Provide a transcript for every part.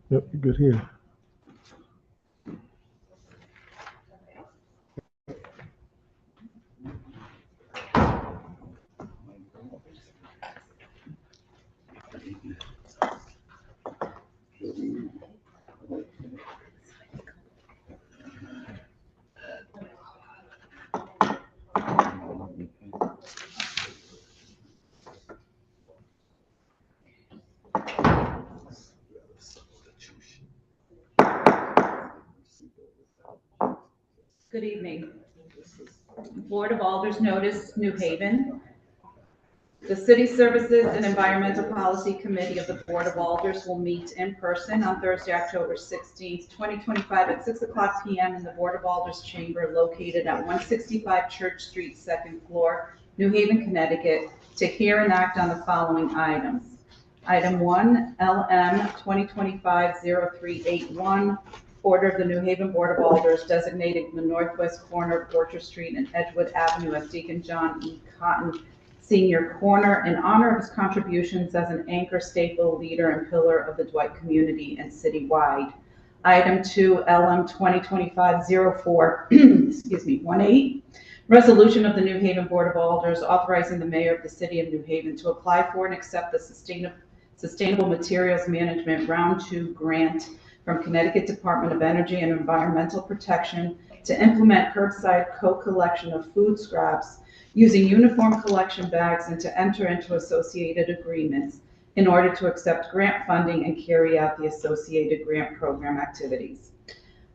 Yep, you're good here. Good evening. Board of Alders notice, New Haven. The City Services and Environmental Policy Committee of the Board of Alders will meet in person on Thursday, October 16th, 2025 at 6:00 p.m. in the Board of Alders chamber located at 165 Church Street, second floor, New Haven, Connecticut, to hear and act on the following items. Item 1, LM 2025-0381, order of the New Haven Board of Alders designating the northwest corner of Orchard Street and Edgewood Avenue as Deacon John E. Cotton Senior Corner in honor of his contributions as an anchor, staple, leader, and pillar of the Dwight community and citywide. Item 2, LM 2025-04, 18, resolution of the New Haven Board of Alders authorizing the mayor of the city of New Haven to apply for and accept the Sustainable Materials Management Round 2 grant from Connecticut Department of Energy and Environmental Protection to implement curbside co-collection of food scraps using uniform collection bags and to enter into associated agreements in order to accept grant funding and carry out the associated grant program activities.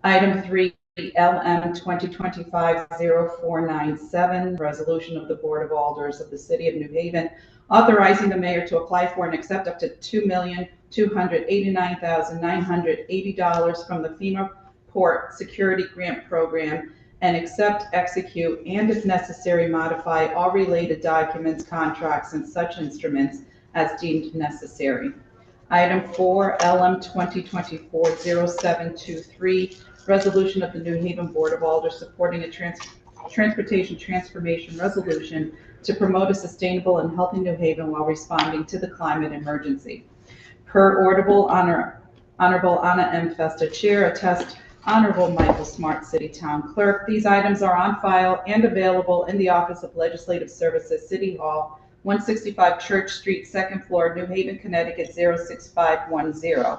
Item 3, LM 2025-0497, resolution of the Board of Alders of the City of New Haven authorizing the mayor to apply for and accept up to $2,289,980 from the FEMA Port Security Grant Program and accept, execute, and if necessary, modify all related documents, contracts, and such instruments as deemed necessary. Item 4, LM 2024-0723, resolution of the New Haven Board of Alders supporting a transportation transformation resolution to promote a sustainable and healthy New Haven while responding to the climate emergency. Per Honorable Anna M. Festa, Chair, attest Honorable Michael Smart, City Town Clerk. These items are on file and available in the Office of Legislative Services, City Hall, 165 Church Street, second floor, New Haven, Connecticut, 06510.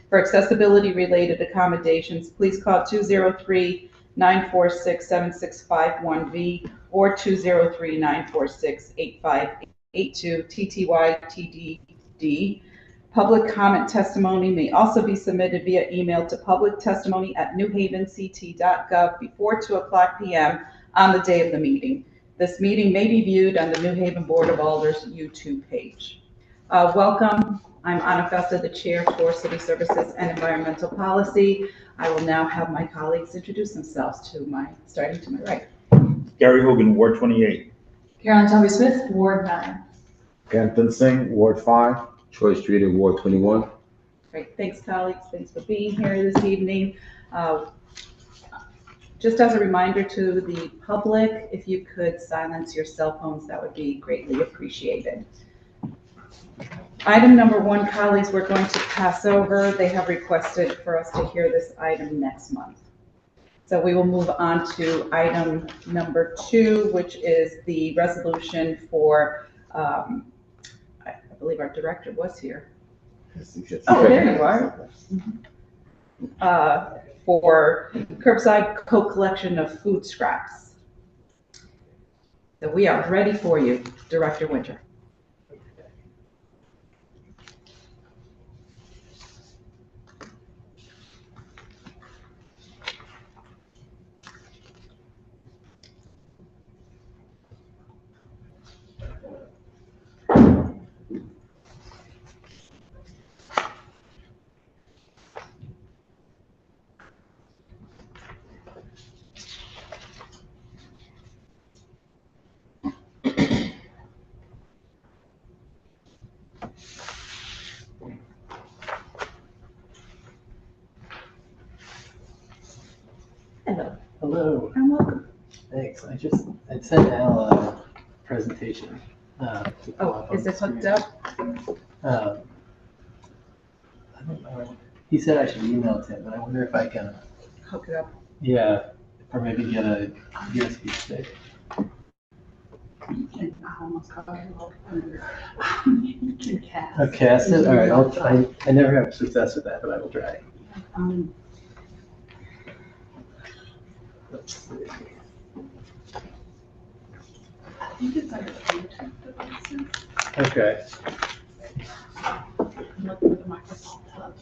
For accessibility-related accommodations, please call 203-946-7651V or 203-946-8582 TTY TDD. Public comment testimony may also be submitted via email to publictestimony@newhavenct.gov before 2:00 p.m. on the day of the meeting. This meeting may be viewed on the New Haven Board of Alders YouTube page. Welcome. I'm Anna Festa, the Chair for City Services and Environmental Policy. I will now have my colleagues introduce themselves starting to my right. Gary Hogan, Ward 28. Carolyn Toby Smith, Ward 9. Kenton Singh, Ward 5. Troy Street in Ward 21. Great, thanks colleagues, thanks for being here this evening. Just as a reminder to the public, if you could silence your cell phones, that would be greatly appreciated. Item number 1, colleagues, we're going to pass over. They have requested for us to hear this item next month. So we will move on to item number 2, which is the resolution for, I believe our director was here. Oh, there you are. For curbside co-collection of food scraps. So we are ready for you, Director Winter. Hello. Hello. And welcome. Thanks. I sent Al a presentation. To pull up on Is the it hooked screen. up? I don't know. He said I should email it to him, but I wonder if I can, Hook it up. yeah, or maybe get a USB stick. You can cast. Oh, cast it? All right, I never have success with that, but I will try. Um, Let's see. I think it's like Bluetooth devices. Okay. Look for the Microsoft Hub.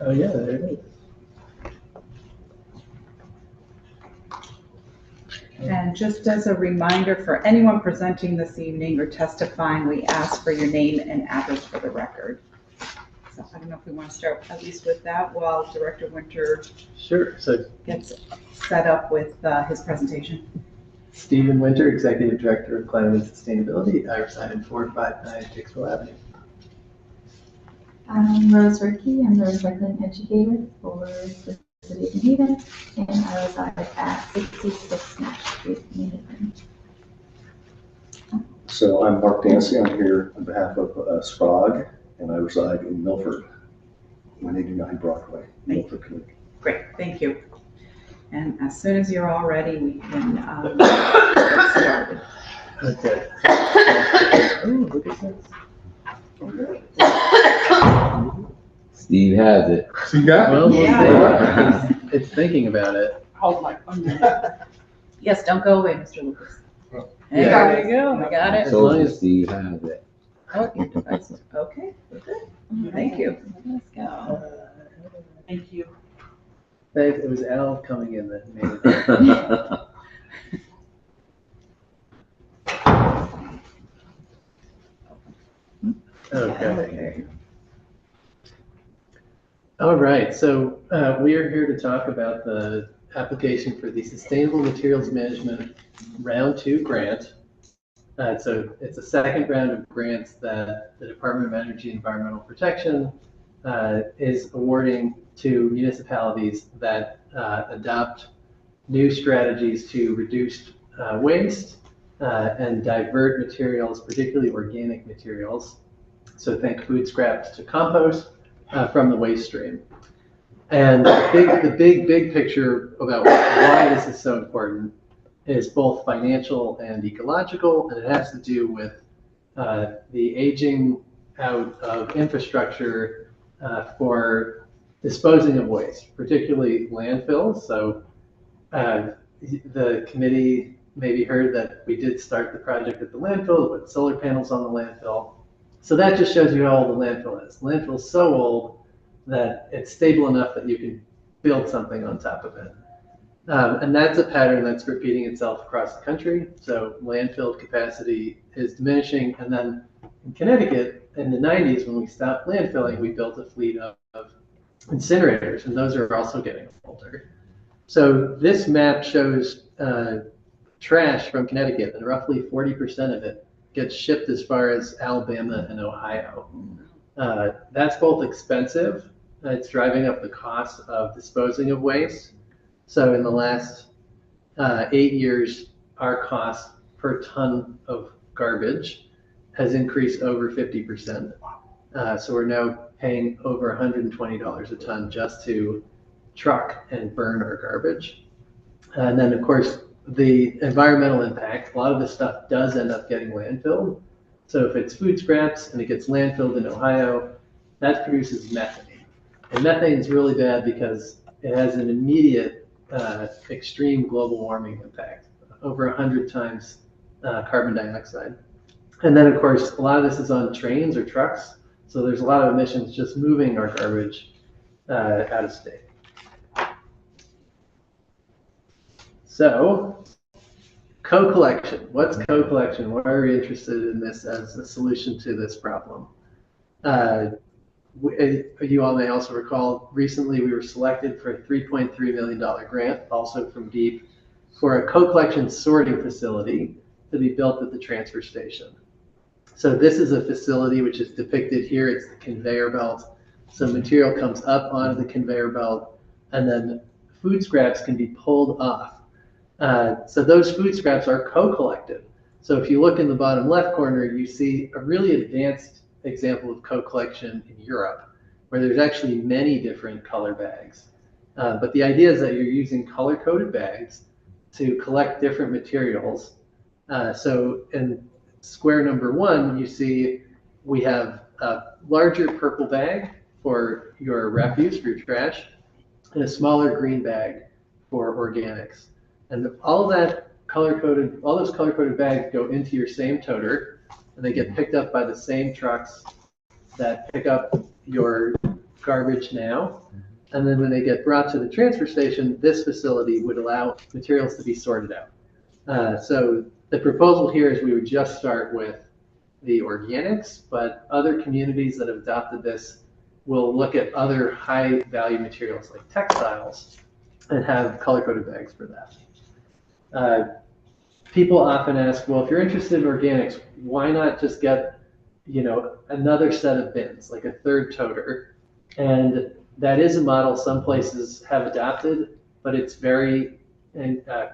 Oh, yeah, there it is. And just as a reminder for anyone presenting this evening or testifying, we ask for your name and address for the record. So I don't know if we want to start at least with that while Director Winter Sure. So gets set up with his presentation. Stephen Winter, Executive Director of Climate and Sustainability. I reside in 459 Dixville Avenue. I'm Rose Rickey. I'm the resident educator for the City of New Haven, and I reside at 66 Nash Street, New Haven. So I'm Mark Dancy. I'm here on behalf of SPROG, and I reside in Milford, 189 Broadway, Milford, Connecticut. Great, thank you. And as soon as you're all ready, we can get started. Okay. Oh, look at this. Steve has it. So you got Well, we'll Yeah. see. It's thinking about it. Hold my phone. Yes, don't go away, Mr. Lucas. Yeah. There you go, we got it. As long So as- Steve has it. Oh, your device is- Okay, we're good. Thank you. Let's go. Thank you. It was Al coming in that made it. Okay. All right, so we are here to talk about the application for the Sustainable Materials Management Round 2 grant. So it's a second round of grants that the Department of Energy and Environmental Protection is awarding to municipalities that adopt new strategies to reduce waste and divert materials, particularly organic materials. So think food scraps to compost from the waste stream. And the big picture about why this is so important is both financial and ecological, and it has to do with the aging out of infrastructure for disposing of waste, particularly landfills. So the committee maybe heard that we did start the project at the landfill, with solar panels on the landfill. So that just shows you how old the landfill is. The landfill is so old that it's stable enough that you can build something on top of it. And that's a pattern that's repeating itself across the country. So landfill capacity is diminishing. And then in Connecticut, in the 90s, when we stopped landfilling, we built a fleet of incinerators, and those are also getting older. So this map shows trash from Connecticut, and roughly 40% of it gets shipped as far as Alabama and Ohio. That's both expensive. It's driving up the cost of disposing of waste. So in the last 8 years, our cost per ton of garbage has increased over 50%. So we're now paying over $120 a ton just to truck and burn our garbage. And then, of course, the environmental impact, a lot of this stuff does end up getting landfilled. So if it's food scraps and it gets landfilled in Ohio, that produces methane. And methane is really bad because it has an immediate extreme global warming impact, over 100 times carbon dioxide. And then, of course, a lot of this is on trains or trucks. So there's a lot of emissions just moving our garbage out of state. So, co-collection. What's co-collection? Why are we interested in this as a solution to this problem? You all may also recall, recently we were selected for a $3.3 million grant, also from DEEP, for a co-collection sorting facility to be built at the transfer station. So this is a facility which is depicted here. It's the conveyor belt. So material comes up onto the conveyor belt and then food scraps can be pulled off. So those food scraps are co-collected. So if you look in the bottom left corner, you see a really advanced example of co-collection in Europe, where there's actually many different color bags. But the idea is that you're using color-coded bags to collect different materials. So in square number 1, you see we have a larger purple bag for your refuse, for your trash, and a smaller green bag for organics. And all those color-coded bags go into your same toter, and they get picked up by the same trucks that pick up your garbage now. And then when they get brought to the transfer station, this facility would allow materials to be sorted out. So the proposal here is we would just start with the organics, but other communities that have adopted this will look at other high value materials like textiles and have color-coded bags for that. People often ask, well, if you're interested in organics, why not just get, another set of bins, like a third toter? And that is a model some places have adopted, but it's very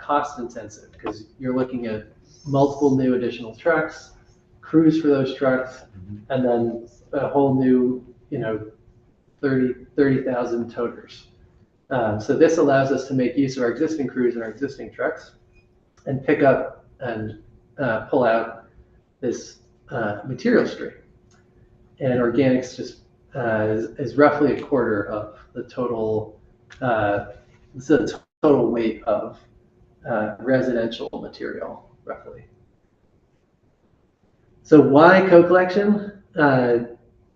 cost intensive because you're looking at multiple new additional trucks, crews for those trucks, and then a whole new, 30,000 toters. So this allows us to make use of our existing crews and our existing trucks and pick up and pull out this material stream. And organics just is roughly a quarter of the total, total weight of residential material, roughly. So why co-collection?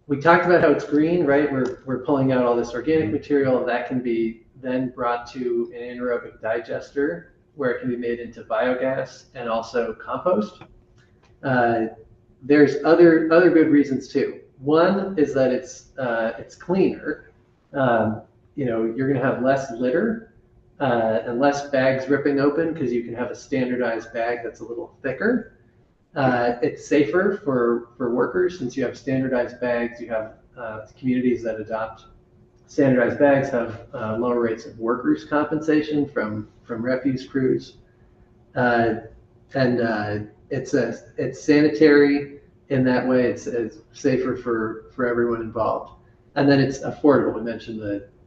We talked about how it's green, right? We're pulling out all this organic material that can be then brought to an anaerobic digester where it can be made into biogas and also compost. There's other good reasons too. One is that it's cleaner. You're going to have less litter and less bags ripping open because you can have a standardized bag that's a little thicker. It's safer for workers since you have standardized bags. You have communities that adopt standardized bags have lower rates of workers' compensation from refuse crews, and it's sanitary in that way. It's safer for everyone involved, and then it's affordable. We mentioned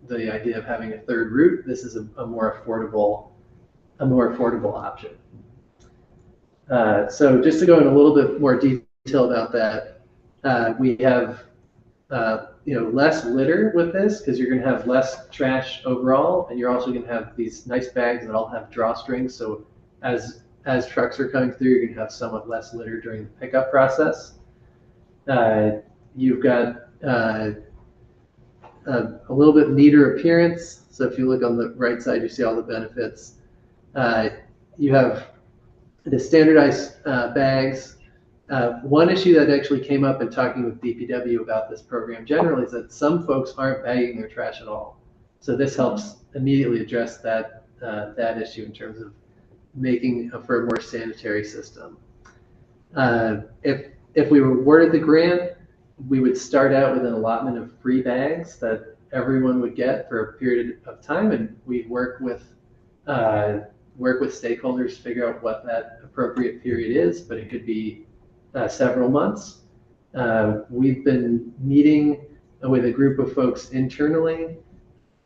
the idea of having a third route. This is a more affordable option. So just to go in a little bit more detail about that, we have less litter with this because you're going to have less trash overall, and you're also going to have these nice bags that all have drawstrings. So as trucks are coming through, you're going to have somewhat less litter during the pickup process. You've got a little bit neater appearance. So if you look on the right side, you see all the benefits. You have the standardized bags. One issue that actually came up in talking with DPW about this program generally is that some folks aren't bagging their trash at all. So this helps immediately address that issue in terms of making for a more sanitary system. If we were awarded the grant, we would start out with an allotment of free bags that everyone would get for a period of time, and we'd work with stakeholders to figure out what that appropriate period is, but it could be several months. We've been meeting with a group of folks internally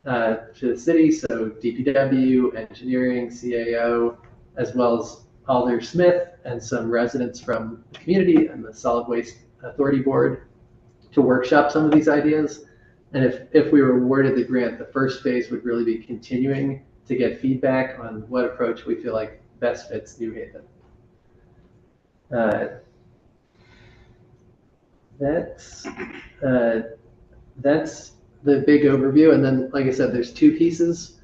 to the city, so DPW, engineering, CAO, as well as Alder Smith and some residents from the community and the Solid Waste Authority Board to workshop some of these ideas. And if we were awarded the grant, the first phase would really be continuing to get feedback on what approach we feel like best fits New Haven. That's the big overview. And then, like I said, there's two pieces.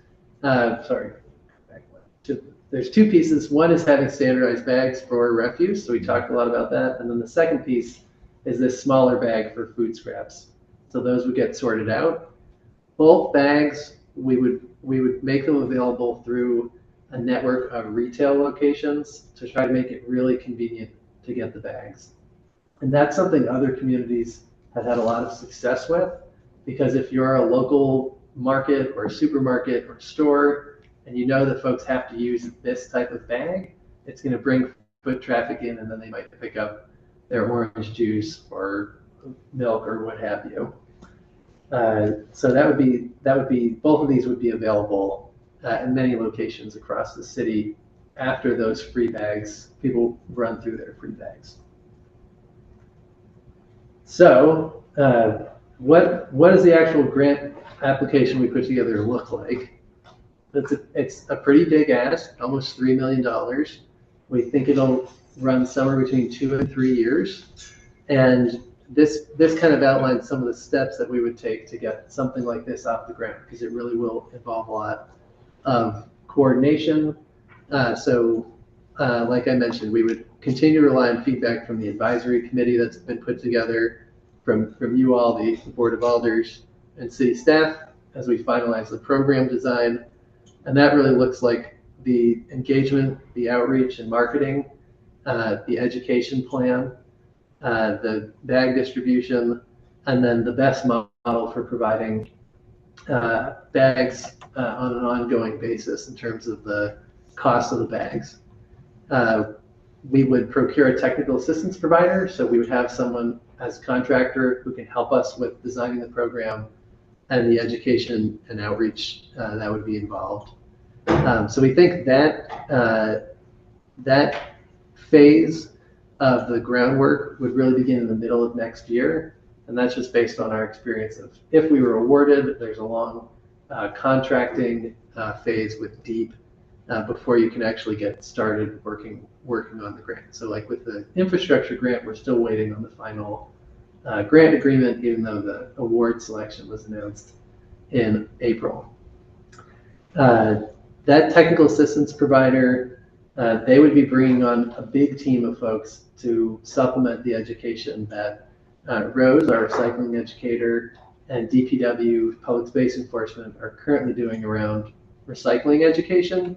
There's two pieces. One is having standardized bags for refuse. So we talked a lot about that. And then the second piece is this smaller bag for food scraps. So those would get sorted out. Both bags, we would make them available through a network of retail locations to try to make it really convenient to get the bags. And that's something other communities have had a lot of success with, because if you're a local market or a supermarket or store, and you know that folks have to use this type of bag, it's going to bring foot traffic in, and then they might pick up their orange juice or milk or what have you. So that would be both of these would be available in many locations across the city after those free bags, people run through their free bags. So what does the actual grant application we put together look like? It's a pretty big ask, almost $3 million. We think it'll run somewhere between 2 and 3 years. And this kind of outlines some of the steps that we would take to get something like this off the ground, because it really will involve a lot of coordination. Like I mentioned, we would continue to rely on feedback from the advisory committee that's been put together, from you all, the Board of Alders, and city staff as we finalize the program design. And that really looks like the engagement, the outreach and marketing, the education plan, the bag distribution, and then the best model for providing bags on an ongoing basis in terms of the cost of the bags. We would procure a technical assistance provider, so we would have someone as a contractor who can help us with designing the program and the education and outreach that would be involved. So we think that that phase of the groundwork would really begin in the middle of next year. And that's just based on our experience of, if we were awarded, there's a long contracting phase with DEEP before you can actually get started working on the grant. So like with the infrastructure grant, we're still waiting on the final grant agreement, even though the award selection was announced in April. That technical assistance provider, they would be bringing on a big team of folks to supplement the education that Rose, our recycling educator, and DPW, Public Space Enforcement, are currently doing around recycling education,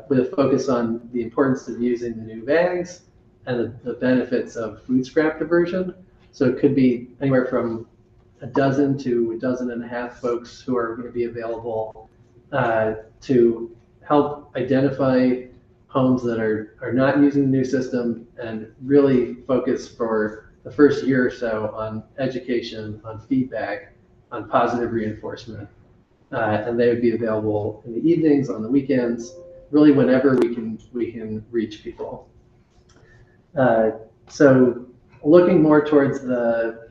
with a focus on the importance of using the new bags and the benefits of food scrap diversion. So it could be anywhere from a dozen to a dozen and a half folks who are going to be available to help identify homes that are not using the new system, and really focus for the first year or so on education, on feedback, on positive reinforcement. And they would be available in the evenings, on the weekends, really whenever we can reach people. So looking more towards the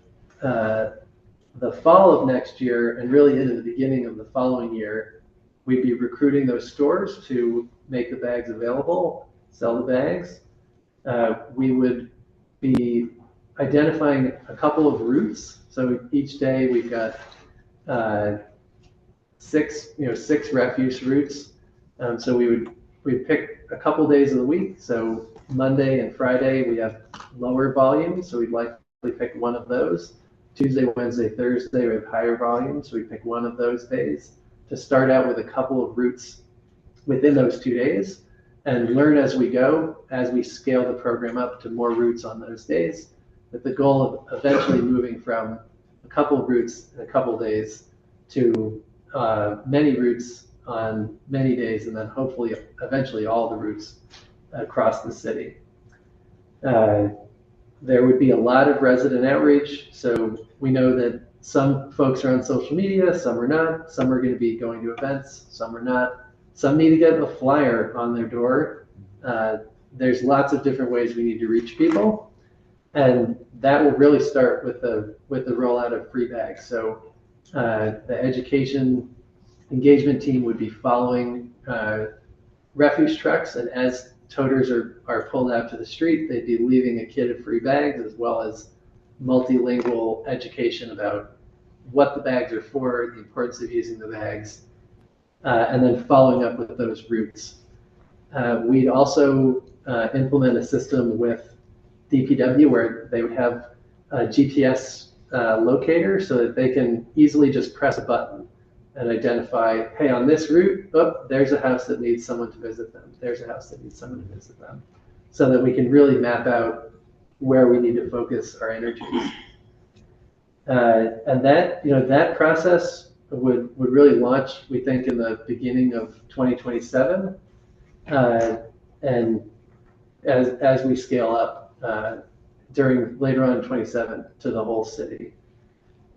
fall of next year and really into the beginning of the following year, we'd be recruiting those stores to make the bags available, sell the bags. We would be identifying a couple of routes. So each day we've got six refuse routes. So we'd pick a couple days of the week. So Monday and Friday we have lower volume, so we'd likely pick one of those. Tuesday, Wednesday, Thursday we have higher volume, so we pick one of those days to start out with a couple of routes within those 2 days, and learn as we go, as we scale the program up to more routes on those days, with the goal of eventually moving from a couple of routes in a couple of days to many routes on many days, and then hopefully eventually all the routes across the city. There would be a lot of resident outreach, so we know that some folks are on social media, some are not, some are going to be going to events, some are not. Some need to get a flyer on their door. There's lots of different ways we need to reach people, and that will really start with the rollout of free bags. So the education engagement team would be following refuse trucks, and as toters are pulled out to the street, they'd be leaving a kit of free bags, as well as multilingual education about what the bags are for, the importance of using the bags, and then following up with those routes. We'd also implement a system with DPW where they would have a GPS locator so that they can easily just press a button and identify, hey, on this route, oh, there's a house that needs someone to visit them. There's a house that needs someone to visit them. So that we can really map out where we need to focus our energies. And that process would really launch, we think, in the beginning of 2027. And as we scale up later on in 27 to the whole city.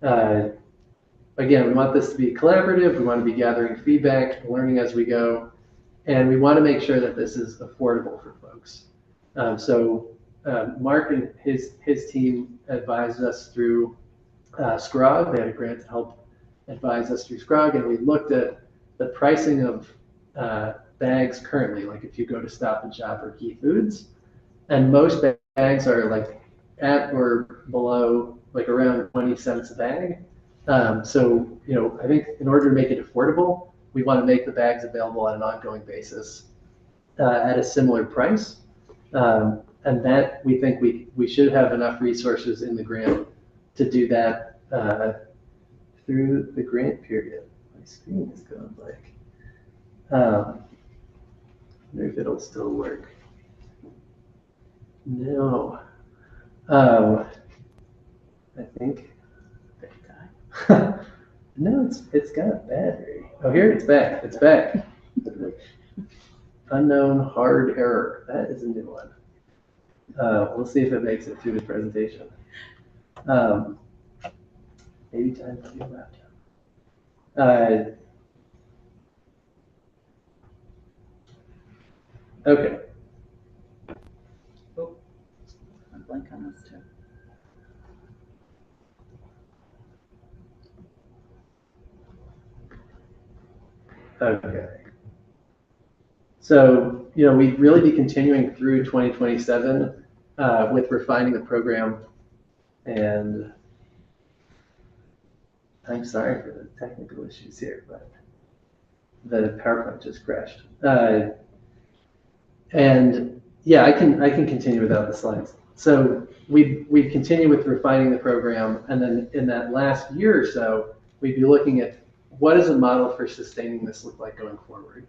Again, we want this to be collaborative. We want to be gathering feedback, learning as we go, and we want to make sure that this is affordable for folks. Mark and his team advised us through SCROG. They had a grant to help advise us through SCROG, and we looked at the pricing of bags currently, like if you go to Stop and Shop or Key Foods, and most bags are like at or below, like around 20 cents a bag. So, I think in order to make it affordable, we want to make the bags available on an ongoing basis at a similar price. And that we think we should have enough resources in the grant to do that through the grant period. My screen is going blank. I wonder if it'll still work. No. I think. No, it's got a battery. Oh, here it's back. It's back. Unknown hard error. That is a new one. We'll see if it makes it through the presentation. Maybe time for your laptop. Okay. Oh, I'm blank on this too. Okay. So, we'd really be continuing through 2027 with refining the program. And I'm sorry for the technical issues here, but the PowerPoint just crashed. And yeah, I can continue without the slides. So we continue with refining the program, and then in that last year or so, we'd be looking at what does a model for sustaining this look like going forward.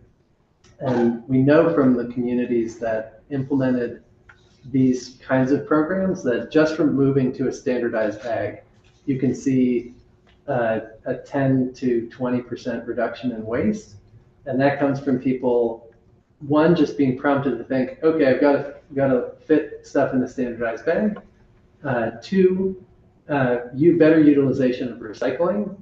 And we know from the communities that implemented these kinds of programs that just from moving to a standardized bag, you can see a 10 to 20% reduction in waste. And that comes from people, one, just being prompted to think, okay, I've got to fit stuff in the standardized bag. Two, better utilization of recycling.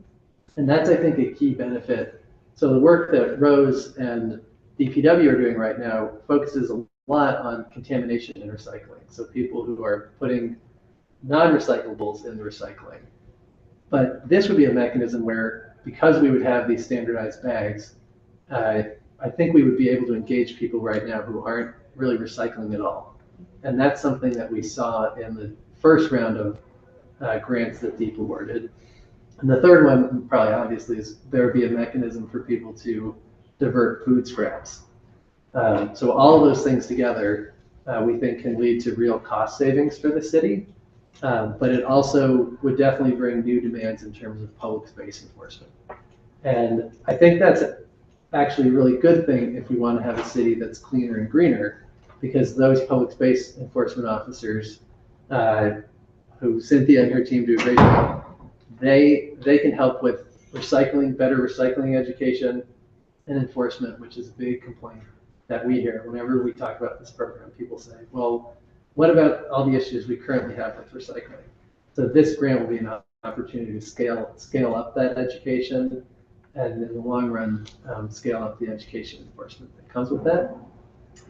And that's, I think, a key benefit. So the work that Rose and DPW are doing right now focuses a lot on contamination and recycling. So people who are putting non-recyclables in the recycling. But this would be a mechanism where, because we would have these standardized bags, I think we would be able to engage people right now who aren't really recycling at all. And that's something that we saw in the first round of grants that DEEP awarded. And the third one, probably obviously, is there would be a mechanism for people to divert food scraps. So all of those things together, we think can lead to real cost savings for the city. But it also would definitely bring new demands in terms of public space enforcement. And I think that's actually a really good thing if we want to have a city that's cleaner and greener, because those public space enforcement officers, who Cynthia and her team do a great job, they can help with recycling, better recycling education and enforcement, which is a big complaint that we hear whenever we talk about this program. People say, well, what about all the issues we currently have with recycling? So this grant will be an opportunity to scale up that education, and in the long run, scale up the education enforcement that comes with that.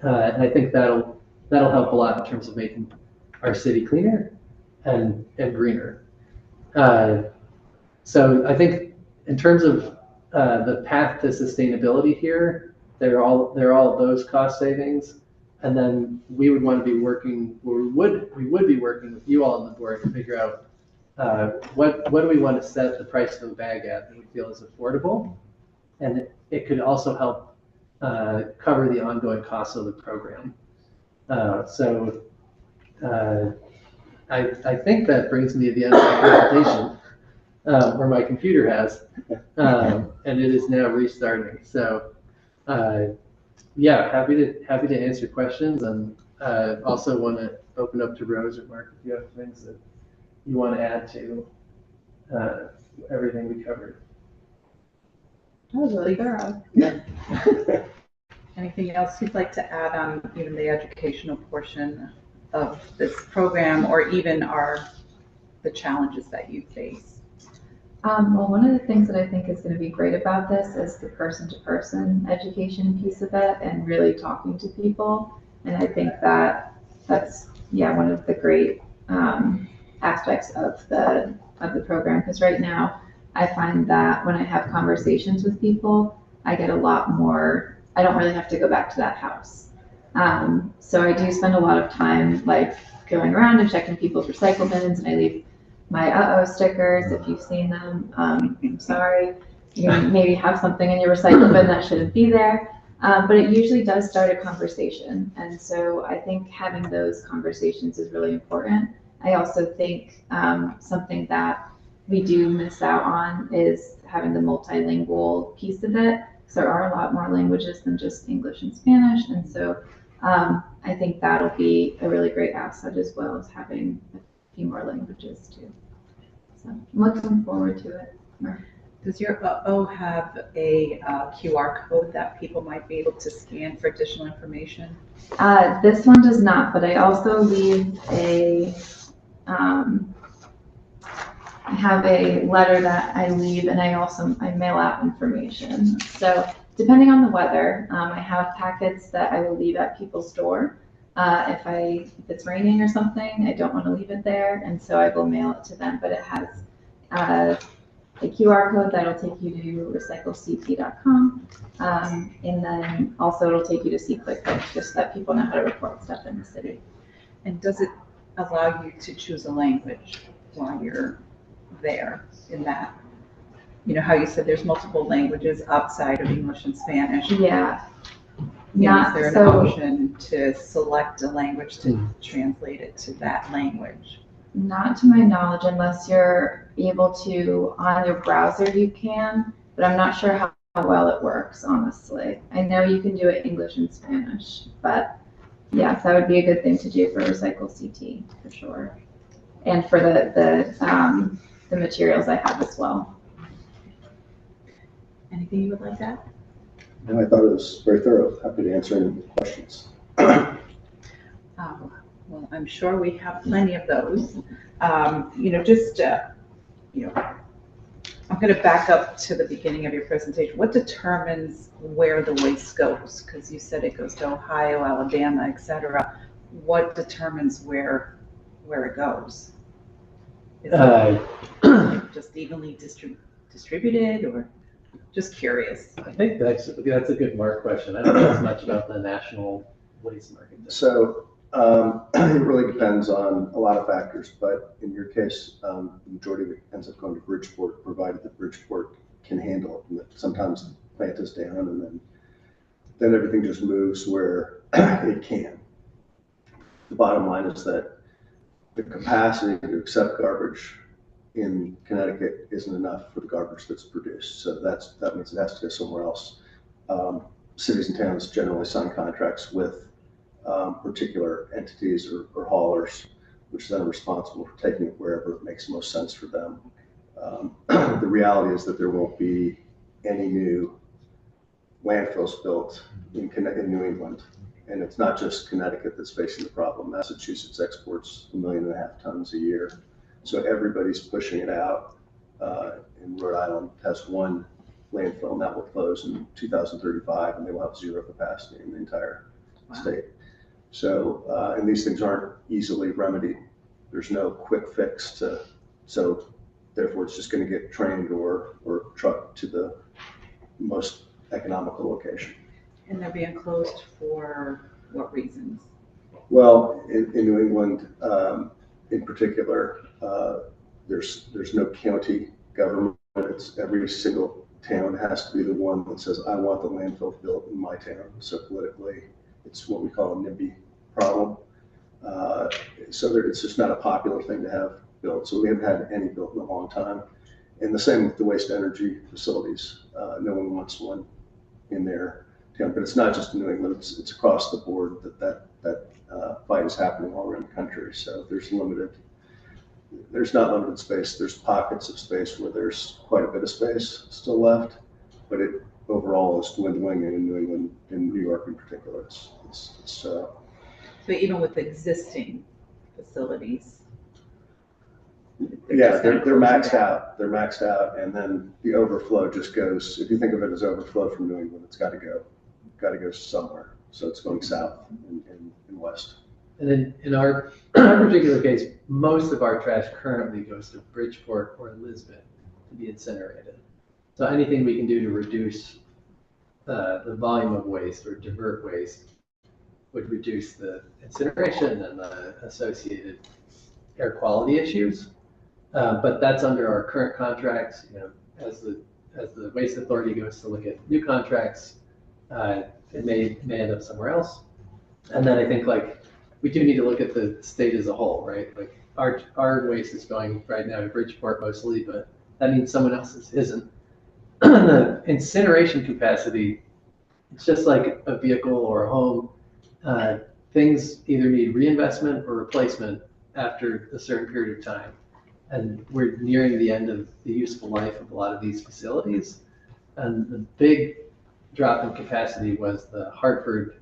And I think that'll help a lot in terms of making our city cleaner and greener. So I think in terms of the path to sustainability here, they're all those cost savings. And then we would want to be working, or we would be working with you all on the board to figure out what do we want to set the price of a bag at that we feel is affordable, and it could also help cover the ongoing costs of the program. So I think that brings me to the end of the presentation, where my computer has, and it is now restarting. So. Yeah, happy to answer questions, and also want to open up to Rose or Mark if you have things that you want to add to everything we covered. That was really thorough. Yeah. Anything else you'd like to add on even the educational portion of this program, or even the challenges that you face? Well, one of the things that I think is going to be great about this is the person-to-person education piece of it and really talking to people. And I think that that's, yeah, one of the great aspects of the program. Because right now, I find that when I have conversations with people, I get a lot more, I don't really have to go back to that house. So I do spend a lot of time like going around and checking people's recycle bins, and I leave my stickers. If you've seen them, I'm sorry. You maybe have something in your recycle bin that shouldn't be there. But it usually does start a conversation. And so I think having those conversations is really important. I also think something that we do miss out on is having the multilingual piece of it. So there are a lot more languages than just English and Spanish. And so I think that'll be a really great asset, as well as having a few more languages too. So I'm looking forward to it. Does your BoA have a QR code that people might be able to scan for additional information? This one does not, but I also leave I have a letter that I leave, and I mail out information. So depending on the weather, I have packets that I will leave at people's door. If it's raining or something, I don't want to leave it there, and so I will mail it to them. But it has a QR code that'll take you to recyclect.com, and then also it'll take you to see QuickBooks, just so that people know how to report stuff in the city. And does it allow you to choose a language while you're there in that? You know how you said there's multiple languages outside of English and Spanish? Yeah. You know, is Not there an so. option to select a language to translate it to that language? Not to my knowledge, unless you're able to, on your browser you can, but I'm not sure how well it works, honestly. I know you can do it English and Spanish, but yes, that would be a good thing to do for RecycleCT, for sure. And for the materials I have as well. Anything you would like to add? No, I thought it was very thorough. Happy to answer any questions. Well, I'm sure we have plenty of those. I'm going to back up to the beginning of your presentation. What determines where the waste goes? Because you said it goes to Ohio, Alabama, et cetera. What determines where it goes? Is it just evenly distributed, or just curious? I think that's a good Mark question. I don't know as much about the national waste market. So it really depends on a lot of factors, but in your case, the majority of it ends up going to Bridgeport, provided that Bridgeport can handle it. And that sometimes the plant is down, and then everything just moves where it can. The bottom line is that the capacity to accept garbage in Connecticut isn't enough for the garbage that's produced. So that means it has to go somewhere else. Cities and towns generally sign contracts with particular entities or haulers, which then are responsible for taking it wherever it makes most sense for them. The reality is that there won't be any new landfills built in New England. And it's not just Connecticut that's facing the problem. Massachusetts exports 1.5 million tons a year. So everybody's pushing it out. And Rhode Island has one landfill, and that will close in 2035, and they will have zero capacity in the entire state. So, and these things aren't easily remedied. There's no quick fix so therefore it's just going to get trained or trucked to the most economical location. And they're being closed for what reasons? Well, in New England, in particular, there's no county government. It's every single town has to be the one that says, I want the landfill built in my town. So politically, it's what we call a NIMBY problem. So it's just not a popular thing to have built. So we haven't had any built in a long time. And the same with the waste energy facilities. No one wants one in their town, but it's not just in New England. It's across the board that fight is happening all around the country. So there's not limited space. There's pockets of space where there's quite a bit of space still left, but it overall is dwindling, and in New England, in New York in particular, So even with existing facilities. yeah, just they're gonna close maxed down. out. They're maxed out, and then the overflow just goes. If you think of it as overflow from New England, it's got to go somewhere. So it's going south and west. And in our particular case, most of our trash currently goes to Bridgeport or Lisbon to be incinerated. So anything we can do to reduce the volume of waste or divert waste would reduce the incineration and the associated air quality issues. But that's under our current contracts. As the waste authority goes to look at new contracts, it may end up somewhere else. And then I think we do need to look at the state as a whole, right? Like our waste is going right now to Bridgeport mostly, but that means someone else's isn't. The incineration capacity, it's just like a vehicle or a home. Things either need reinvestment or replacement after a certain period of time. And we're nearing the end of the useful life of a lot of these facilities. And the big drop in capacity was the Hartford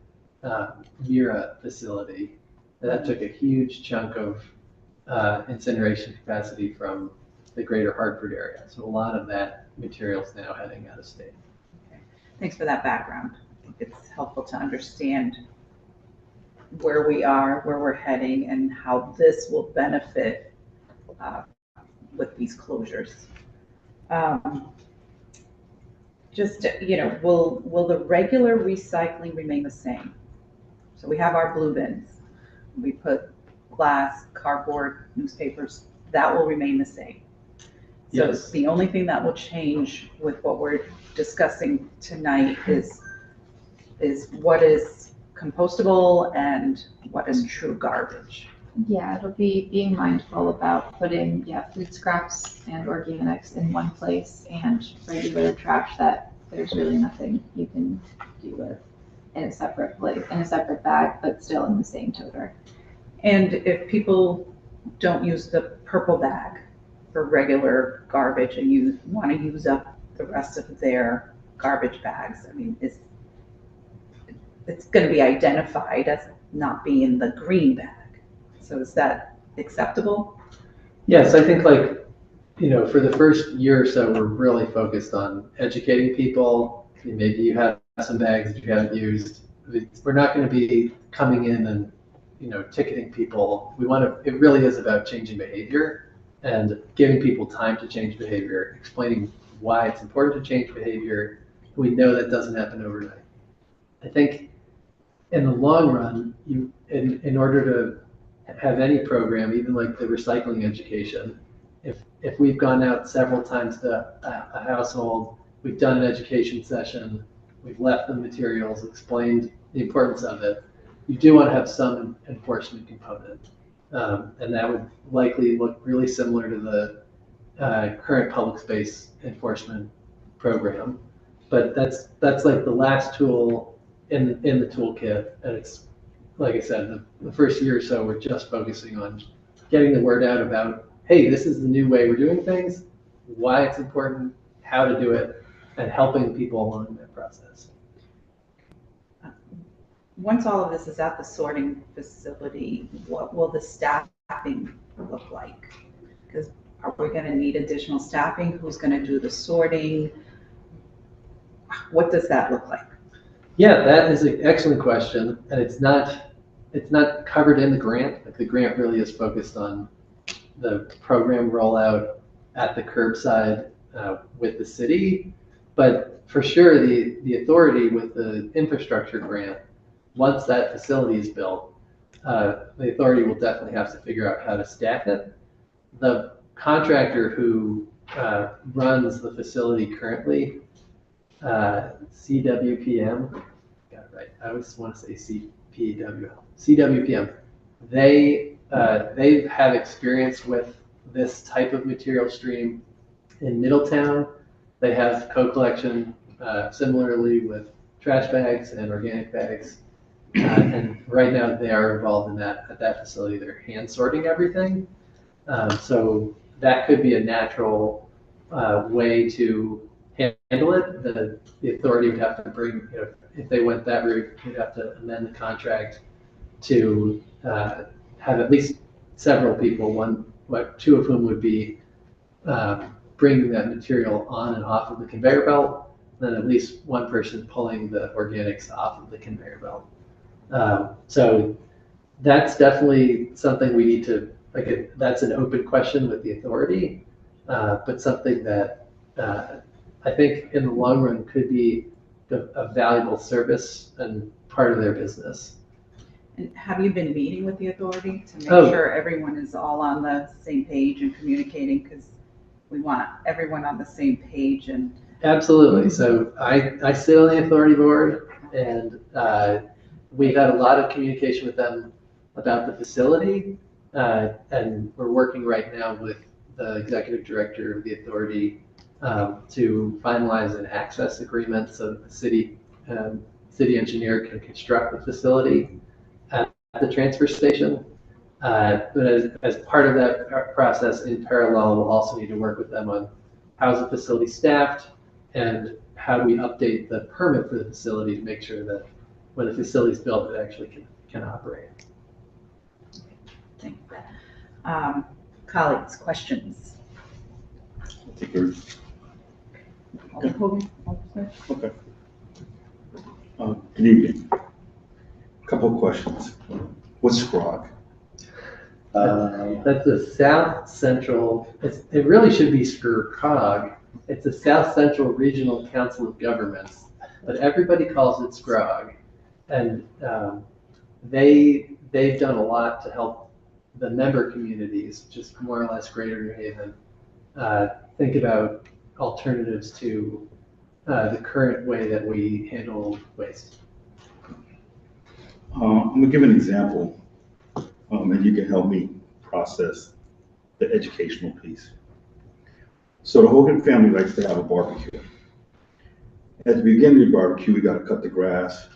Mira facility. That took a huge chunk of incineration capacity from the greater Hartford area. So a lot of that material is now heading out of state. Thanks for that background. I think it's helpful to understand where we are, where we're heading, and how this will benefit with these closures. Will the regular recycling remain the same? So we have our blue bins. We put glass, cardboard, newspapers, that will remain the same. So Yes. the only thing that will change with what we're discussing tonight is what is compostable and what is true garbage. Yeah, it'll be being mindful about putting, food scraps and organics in one place and regular trash that there's really nothing you can do with in a separate place, in a separate bag, but still in the same toter. And if people don't use the purple bag for regular garbage and you want to use up the rest of their garbage bags, I mean, it's going to be identified as not being the green bag. So is that acceptable? Yes, I think for the first year or so, we're really focused on educating people. Maybe you have some bags that you haven't used. We're not going to be coming in and, ticketing people. It really is about changing behavior and giving people time to change behavior, explaining why it's important to change behavior. We know that doesn't happen overnight. I think in the long run, in order to have any program, even like the recycling education, if we've gone out several times to a household, we've done an education session, we've left the materials, explained the importance of it, you do want to have some enforcement component. And that would likely look really similar to the current public space enforcement program. But that's like the last tool in the toolkit. And it's, like I said, the first year or so, we're just focusing on getting the word out about, hey, this is the new way we're doing things, why it's important, how to do it, and helping people along in that process. Once all of this is at the sorting facility, what will the staffing look like? Because are we going to need additional staffing? Who's going to do the sorting? What does that look like? Yeah, that is an excellent question, and it's not covered in the grant. Like the grant really is focused on the program rollout at the curbside with the city, but for sure the authority with the infrastructure grant, once that facility is built, the authority will definitely have to figure out how to staff it. The contractor who runs the facility currently, CWPM, got it right. I always want to say CWPM. They have experience with this type of material stream in Middletown. They have co-collection similarly with trash bags and organic bags. And right now they are involved in that at that facility. They're hand sorting everything. So that could be a natural way to handle it, the authority would have to bring, you know, if they went that route, you'd have to amend the contract to have at least several people, two of whom would be bringing that material on and off of the conveyor belt, then at least one person pulling the organics off of the conveyor belt. So that's definitely something we need to, like, that's an open question with the authority, but something that I think in the long run could be a valuable service and part of their business. And have you been meeting with the authority to make Oh. sure everyone is all on the same page and communicating? Because we want everyone on the same page and. Absolutely. So I sit on the authority board, and we've had a lot of communication with them about the facility, and we're working right now with the executive director of the authority to finalize an access agreement so that the city engineer can construct the facility at the transfer station. But as part of that process, in parallel, we'll also need to work with them on how's the facility staffed and how do we update the permit for the facility to make sure that when the facility is built, it actually can operate. Thank you. Colleagues, questions? I think you're, Alder Hogan, Alder Smith? okay. Good evening. Couple of questions. What's SCROG? That's the South Central, it really should be SCRCOG. It's the South Central Regional Council of Governments, but everybody calls it SCROG. And they've done a lot to help the member communities, just more or less Greater New Haven, think about alternatives to the current way that we handle waste. I'm gonna give an example, and you can help me process the educational piece. So the Hogan family likes to have a barbecue. At the beginning of the barbecue, we gotta cut the grass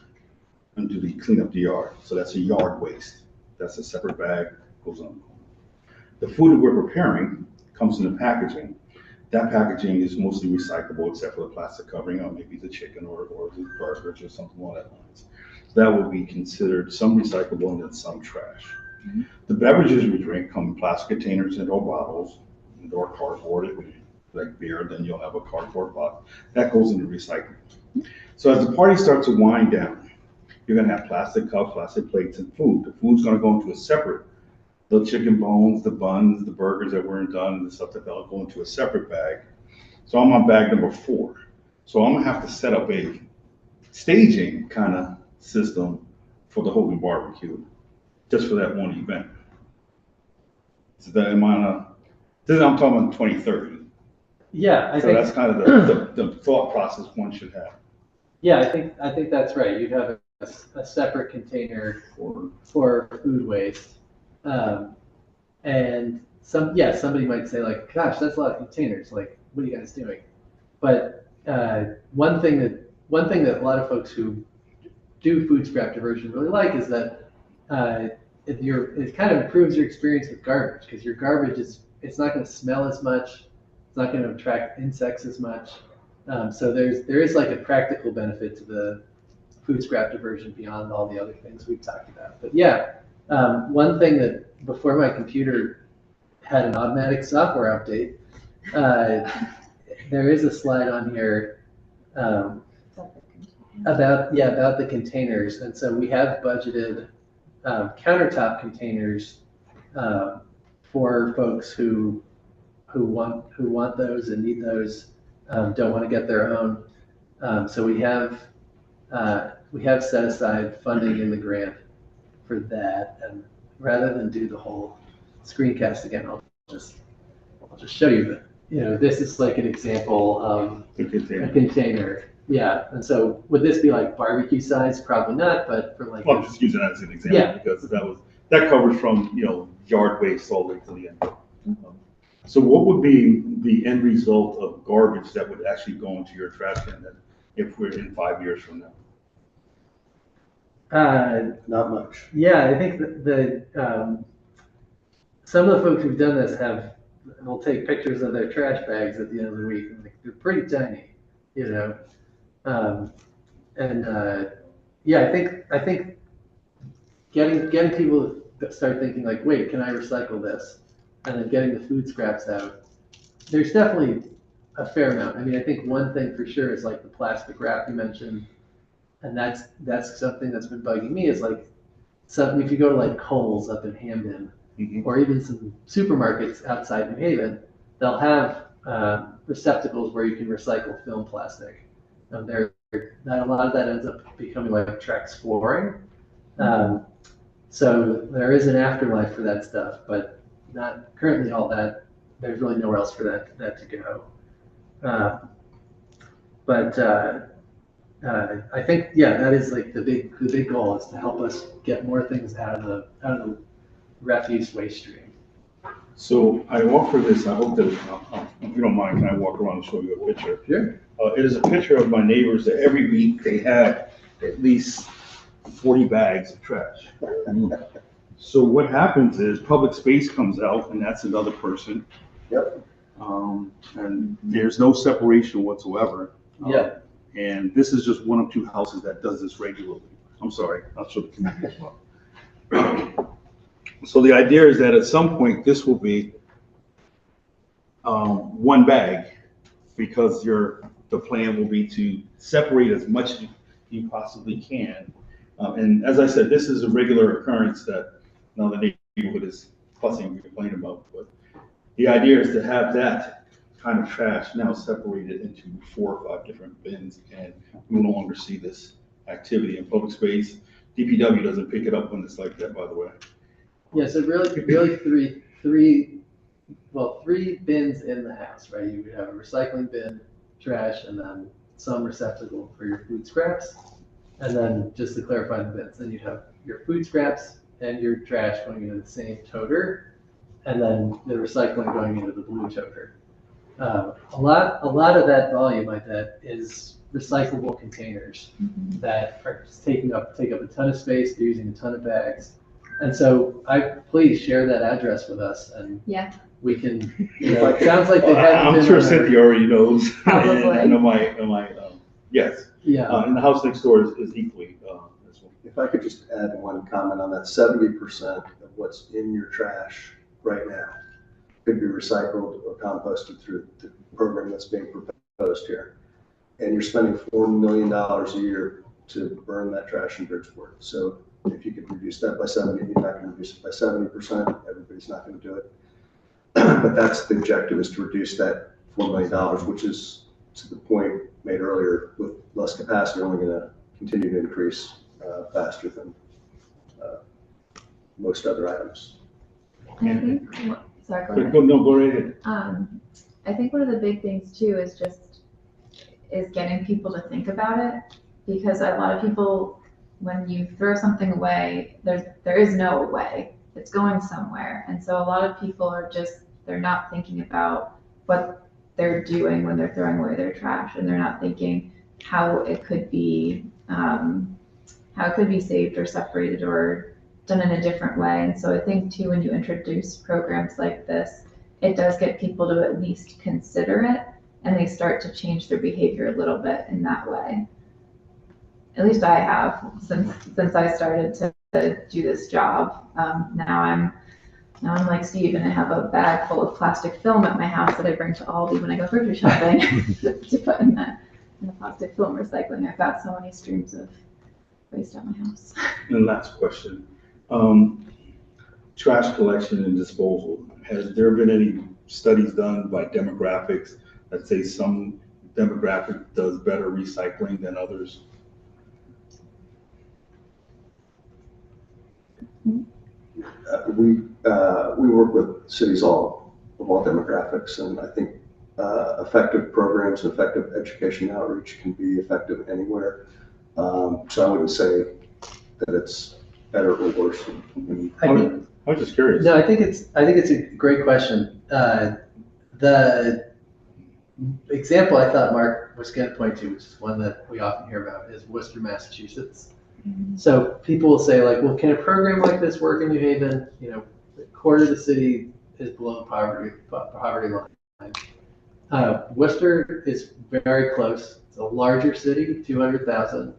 and clean up the yard. So that's a yard waste. That's a separate bag, goes on. The food that we're preparing comes in the packaging. That packaging is mostly recyclable except for the plastic covering, or maybe the chicken or the burgers or something along that lines. That will be considered some recyclable and then some trash. Mm-hmm. The beverages we drink come in plastic containers and or bottles and or cardboard. If we like beer, then you'll have a cardboard bottle. That goes into recycling. So as the party starts to wind down, you're gonna have plastic cups, plastic plates, and food. The food's gonna go into a separate, the chicken bones, the buns, the burgers that weren't done, the stuff that'll go into a separate bag. So I'm on bag number 4. So I'm gonna have to set up a staging kind of system for the Hogan barbecue, just for that one event. So that am I on a, this I'm talking about 2030. Yeah, I So think that's kind of the thought process one should have. yeah, I think that's right. You'd have a separate container for food waste, and somebody might say like, "Gosh, that's a lot of containers. Like, what are you guys doing?" But one thing that a lot of folks who do food scrap diversion really like is that it kind of improves your experience with garbage, because your garbage it's not going to smell as much, it's not going to attract insects as much. So there is like a practical benefit to the food scrap diversion beyond all the other things we've talked about. But yeah, one thing that before my computer had an automatic software update, there is a slide on here about the containers, and so we have budgeted countertop containers for folks who want those and need those, don't want to get their own. So we have set aside funding in the grant for that, and rather than do the whole screencast again, I'll just show you. But this is like an example of a container. Yeah, and so would this be like barbecue size? Probably not, but for like. Well, I'm just using that as an example because that covers from yard waste all the way to the end. So what would be the end result of garbage that would actually go into your trash can then, if we're in 5 years from now? Not much. Yeah, I think some of the folks who've done this will take pictures of their trash bags at the end of the week, and they're pretty tiny. you know? Yeah, I think getting people to start thinking like, wait, can I recycle this? And then getting the food scraps out. There's definitely a fair amount. I mean, I think one thing for sure is like the plastic wrap you mentioned. And that's something that's been bugging me is like, something, if you go to like Kohl's up in Hamden, Mhm. or even some supermarkets outside New Haven, they'll have receptacles where you can recycle film plastic. And a lot of that ends up becoming like Trex flooring. So there is an afterlife for that stuff, but not currently all that. There's really nowhere else for that to go. I think, yeah, that is like the big goal is to help us get more things out of the refuse waste stream. So I offer this, I hope that, if you don't mind, can I walk around and show you a picture? Sure. It is a picture of my neighbors that every week they have at least 40 bags of trash. So what happens is public space comes out and that's another person. Yep. And there's no separation whatsoever. Yeah. And this is just one of two houses that does this regularly. I'm sorry, I'll show the community as well. So the idea is that at some point, this will be one bag, because the plan will be to separate as much as you possibly can. And as I said, this is a regular occurrence that now the neighborhood is fussing and complaining about. But the idea is to have that kind of trash now separated into 4 or 5 different bins, and we will no longer see this activity in public space. DPW doesn't pick it up when it's like that, by the way. Yeah, so really three bins in the house, right? You would have a recycling bin, trash, and then some receptacle for your food scraps. And then just to clarify the bins, then you'd have your food scraps and your trash going into the same toter, and then the recycling going into the blue toter. A lot of that volume, I bet, is recyclable containers that are just take up a ton of space. They're using a ton of bags. And so please share that address with us, and Yeah. we can, it sounds like they haven't I'm been sure on our- Cynthia already knows. Probably. And I know yes. Yeah, And the house next door is equally, this one. If I could just add one comment on that, 70% of what's in your trash right now could be recycled or composted through the program that's being proposed here. And you're spending $4 million a year to burn that trash in Bridgeport. So if you could reduce that by 70, you're not going to reduce it by 70%, everybody's not going to do it. But that's the objective, is to reduce that $4 million, which is, to the point made earlier, with less capacity, only going to continue to increase faster than most other items. And I think, sorry, go ahead. Go right ahead. I think one of the big things too is getting people to think about it, because a lot of people, when you throw something away, there is no way, it's going somewhere. And so a lot of people they're not thinking about what they're doing when they're throwing away their trash, and they're not thinking how it could be saved or separated or done in a different way. And so I think too, when you introduce programs like this, it does get people to at least consider it, and they start to change their behavior a little bit in that way. At least I have, since I started to do this job. Now I'm like Steve, and I have a bag full of plastic film at my house that I bring to Aldi when I go grocery shopping to put in the plastic film recycling. I've got so many streams of waste at my house. And last question, trash collection and disposal. Has there been any studies done by demographics that say some demographic does better recycling than others? We work with cities of all demographics, and I think effective programs and effective education outreach can be effective anywhere. So I wouldn't say that it's better or worse. I was just curious. No, I think it's a great question. The example I thought Mark was going to point to, which is one that we often hear about, is Worcester, Massachusetts. So people will say, like, well, can a program like this work in New Haven? You know, a quarter of the city is below poverty line. Worcester is very close It's a larger city, 200,000,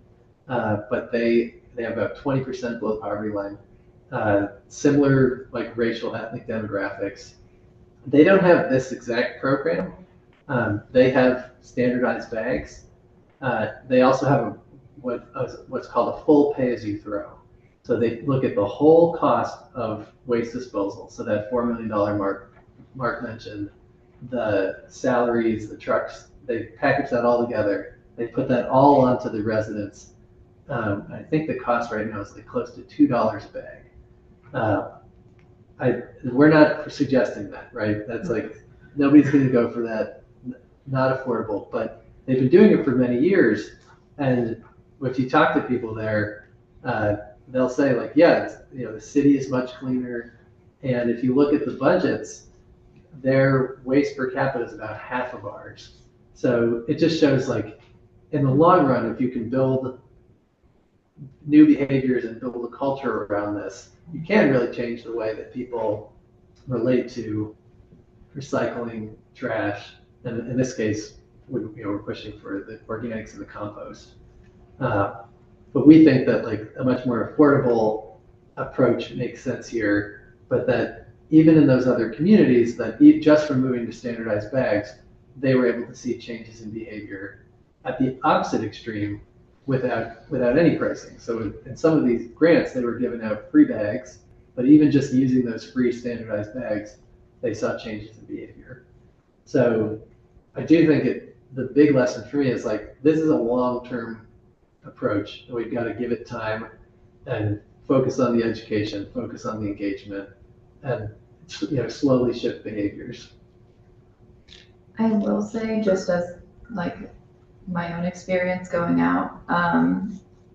but they have about 20% below poverty line. Similar like racial ethnic demographics. They don't have this exact program. They have standardized bags. They also have what's called a full pay-as-you-throw. So they look at the whole cost of waste disposal. So that $4 million Mark mentioned, the salaries, the trucks, they package that all together. They put that all onto the residents. I think the cost right now is like close to $2 a bag. We're not suggesting that, right? That's like, nobody's going to go for that, not affordable, but they've been doing it for many years. And if you talk to people there, they'll say like, yeah, the city is much cleaner. And if you look at the budgets, their waste per capita is about half of ours. So it just shows like, in the long run, if you can build new behaviors and build a culture around this, you can really change the way that people relate to recycling, trash, and in this case, we're pushing for the organics and the compost. But we think that like a much more affordable approach makes sense here, but that even in those other communities, that just from moving to standardized bags, they were able to see changes in behavior at the opposite extreme without any pricing. So in some of these grants, they were giving out free bags, but even just using those free standardized bags, they saw changes in behavior. So I do think the big lesson for me is like, this is a long-term approach, and we've got to give it time and focus on the education, focus on the engagement, and slowly shift behaviors. I will say, just as like my own experience going out,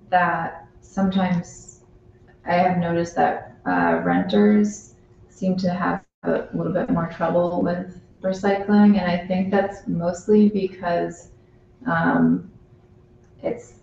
that sometimes I have noticed that renters seem to have a little bit more trouble with recycling, and I think that's mostly because it's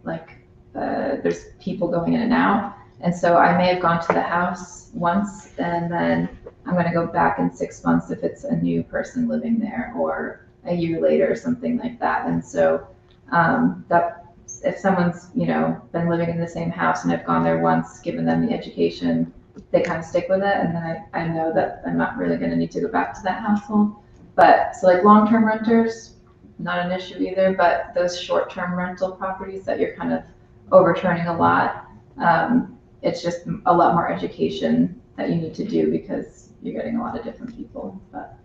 like there's people going in and out, and so I may have gone to the house once and then I'm going to go back in 6 months if it's a new person living there, or a year later or something like that. And so that if someone's been living in the same house and I've gone there once, given them the education, they kind of stick with it, and then I know that I'm not really going to need to go back to that household. But so like long-term renters, not an issue either, but those short-term rental properties that you're kind of overturning a lot, it's just a lot more education that you need to do because you're getting a lot of different people. But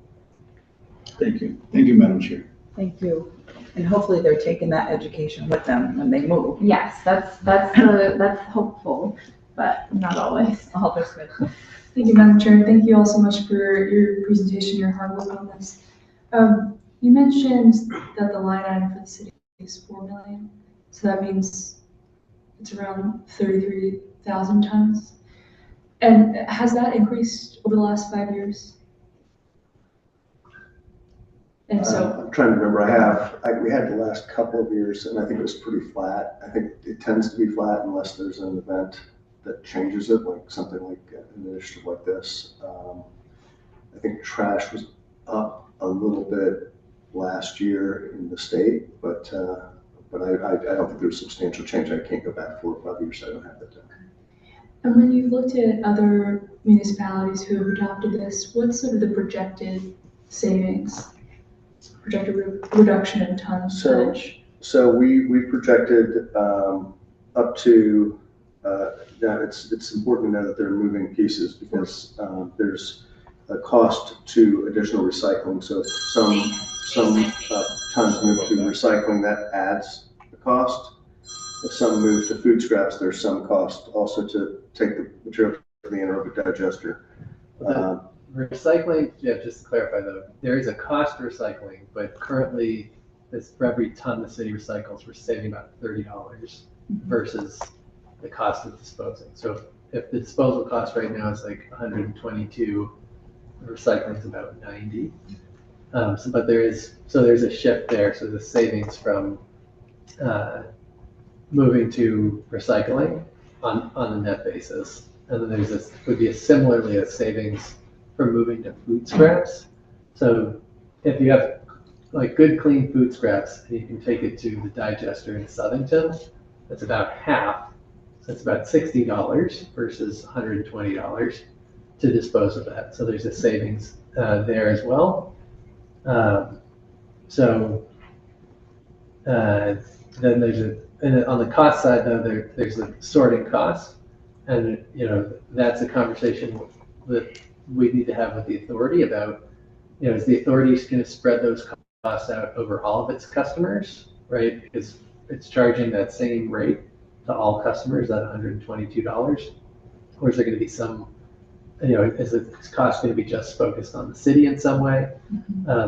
Thank you, Madam Chair. Thank you. And hopefully they're taking that education with them when they move. yes, that's hopeful, but not always. All this good. Thank you, Madam Chair. Thank you all so much for your presentation, your hard work on this. You mentioned that the line item for the city is 4 million. So that means it's around 33,000 tons. And has that increased over the last 5 years? And so I'm trying to remember. We had the last couple of years, and I think it was pretty flat. I think it tends to be flat unless there's an event that changes it, like something like an initiative like this. I think trash was up a little bit last year in the state, but I don't think there's substantial change. I can't go back 4 or 5 years. So I don't have that done. and when you've looked at other municipalities who have adopted this, what's sort of the projected savings, projected reduction in tons? So we projected up to, now it's important to know that they're moving pieces because there's a cost to additional recycling. So if some tons move to recycling, that adds the cost. If some move to food scraps, there's some cost also to take the material to the anaerobic digester. Recycling, yeah, just to clarify though, there is a cost to recycling, but currently for every ton the city recycles, we're saving about $30 versus the cost of disposing. So if the disposal cost right now is like 122, recycling is about 90. But there's a shift there. So the savings from moving to recycling on a net basis, and then would be similarly a savings from moving to food scraps. So if you have like good clean food scraps, and you can take it to the digester in Southington, that's about half. So it's about $60 versus $120 to dispose of that. So there's a savings there as well. So then and on the cost side though, there's a sorting cost, and that's a conversation that we need to have with the authority about. Is the authority going to spread those costs out over all of its customers, right? Because it's charging that same rate to all customers, that $122, or is there going to be some, is the cost going to be just focused on the city in some way?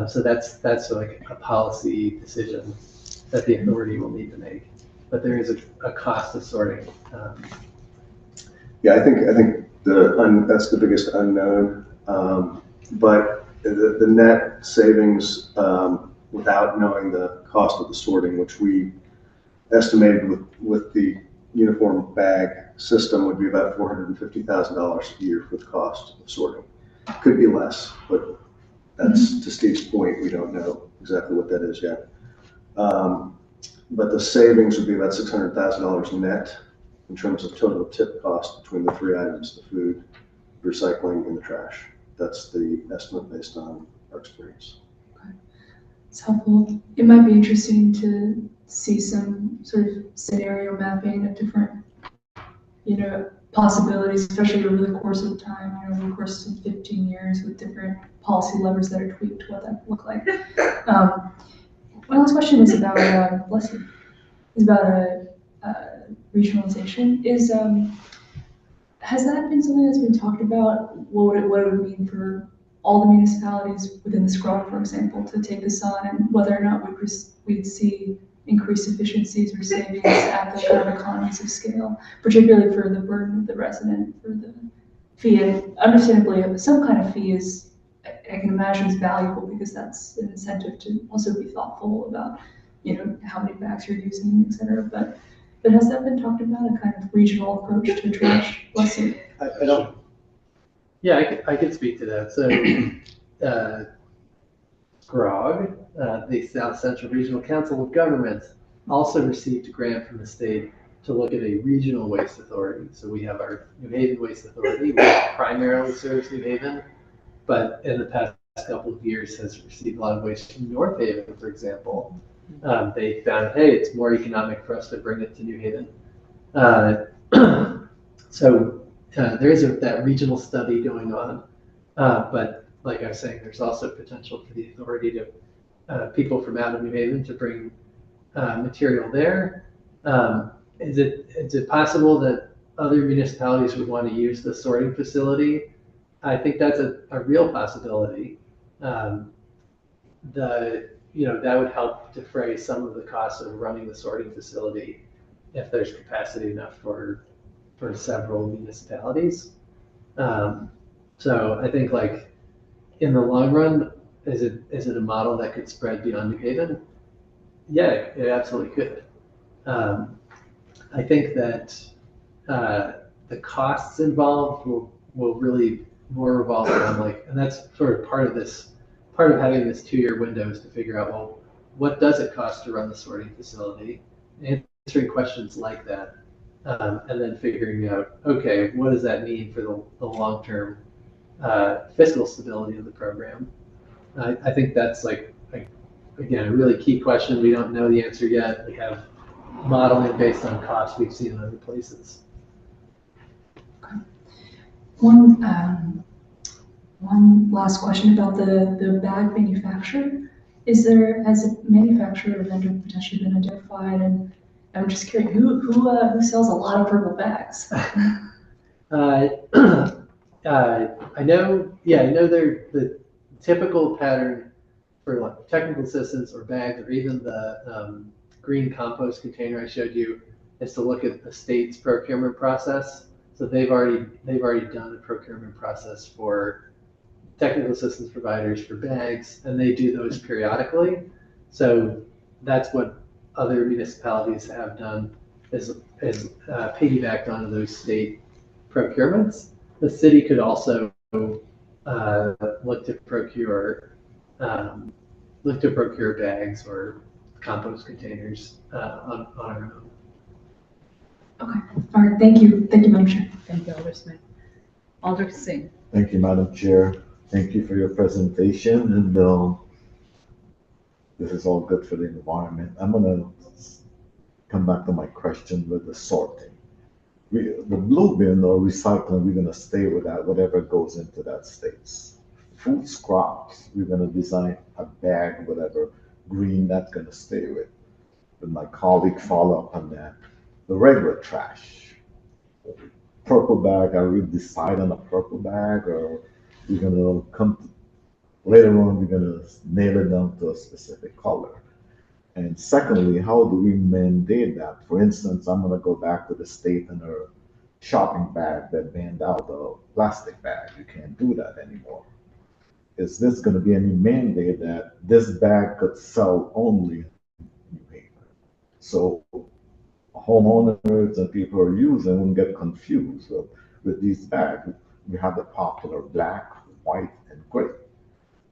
So that's like a policy decision that the authority will need to make. But there is a cost of sorting. Yeah, I think that's the biggest unknown. But the net savings, without knowing the cost of the sorting, which we estimated with the uniform bag system, would be about $450,000 a year for the cost of sorting. Could be less, but that's to Steve's point. We don't know exactly what that is yet. But the savings would be about $600,000 net in terms of total tip cost between the three items: the food, recycling, and the trash. That's the estimate based on our experience. It's helpful. It might be interesting to see some sort of scenario mapping of different, possibilities, especially over the course of time, over the course of 15 years with different policy levers that are tweaked, what that would look like. My last question is about, regionalization. Has that been something that's been talked about? What it would mean for all the municipalities within the scrum, for example, to take this on, and whether or not we'd see increased efficiencies or savings at the kind of economies of scale, particularly for the burden of the resident for the fee. And understandably, some kind of fee is, I can imagine, is valuable because that's an incentive to also be thoughtful about, how many bags you're using, et cetera. But has that been talked about, a kind of regional approach to trash blessing? I don't. Yeah, I could speak to that. So, GROG, the South Central Regional Council of Governments, also received a grant from the state to look at a regional waste authority. So we have our New Haven Waste Authority, which primarily serves New Haven, but in the past couple of years has received a lot of waste from North Haven, for example. They found, hey, it's more economic for us to bring it to New Haven. So there is that regional study going on, but like I was saying, there's also potential for the authority to people from out of New Haven to bring material there. Is it possible that other municipalities would want to use the sorting facility? I think that's a real possibility. That would help defray some of the costs of running the sorting facility if there's capacity enough for several municipalities. So I think, like, in the long run, is it a model that could spread beyond New Haven? Yeah, it absolutely could. I think that the costs involved will really more revolve around, and that's sort of part of having this 2-year window is to figure out, well, what does it cost to run the sorting facility? Answering questions like that, and then figuring out, okay, what does that mean for the long-term fiscal stability of the program? I think that's again, a really key question. We don't know the answer yet. We have modeling based on costs we've seen in other places. Okay. One last question about the bag manufacturer. Has a manufacturer or vendor potentially been identified? And I'm just curious, who sells a lot of purple bags? I know the typical pattern for technical assistance or bags, or even the green compost container I showed you, is to look at the state's procurement process. So they've already done a procurement process for technical assistance providers for bags, and they do those periodically. So that's what other municipalities have done, is piggybacked onto those state procurements. The city could also look to procure look to procure bags or compost containers on our own. All right, thank you, Madam Chair. Thank you, Alder Smith. Alder Singh. Thank you, Madam Chair. Thank you for your presentation, and this is all good for the environment. I'm gonna come back to my question with the sorting. The blue bin or recycling, we're gonna stay with that, whatever goes into that stays. Food scraps, we're gonna design a bag, whatever green, that's gonna stay with. But my colleague follow up on that. The regular trash, purple bag, are we decide on a purple bag, or we're gonna later on, we're gonna nail it down to a specific color? And secondly, how do we mandate that? For instance, I'm gonna go back to the state and our shopping bag that banned out the plastic bag. You can't do that anymore. Is this gonna be any mandate that this bag could sell only in New Haven? So homeowners and people who are using wouldn't get confused with these bags. We have the popular black, white, and gray.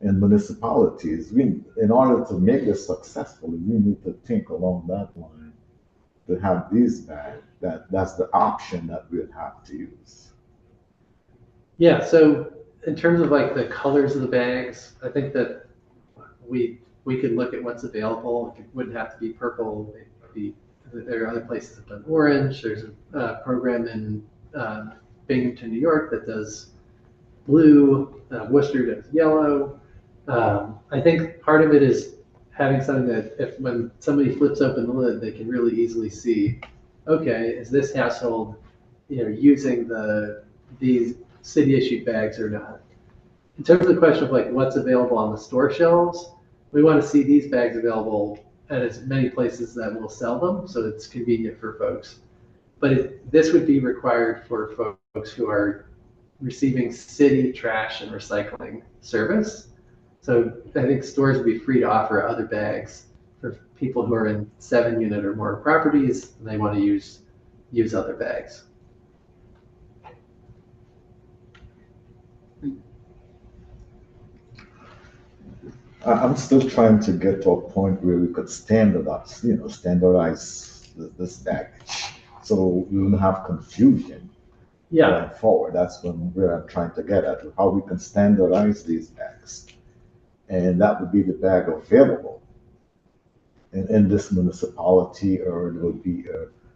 In municipalities, in order to make this successful, we need to think along that line to have these bags. That's the option that we'd have to use. Yeah, so in terms of like the colors of the bags, I think that we could look at what's available. It wouldn't have to be purple. It could be, there are other places that have done orange. There's a program in Binghamton, New York that does blue. Worcester does yellow. I think part of it is having something that when somebody flips open the lid, they can really easily see, okay, is this household, using these city issued bags or not? In terms of the question of like what's available on the store shelves, we want to see these bags available at as many places that will sell them, so it's convenient for folks. But this would be required for folks who are receiving city trash and recycling service. So I think stores would be free to offer other bags for people who are in 7-unit or more properties and they want to use other bags. I'm still trying to get to a point where we could standardize this package, so we wouldn't have confusion going forward. That's where I'm trying to get at, how we can standardize these bags. And that would be the bag available in this municipality, or it would be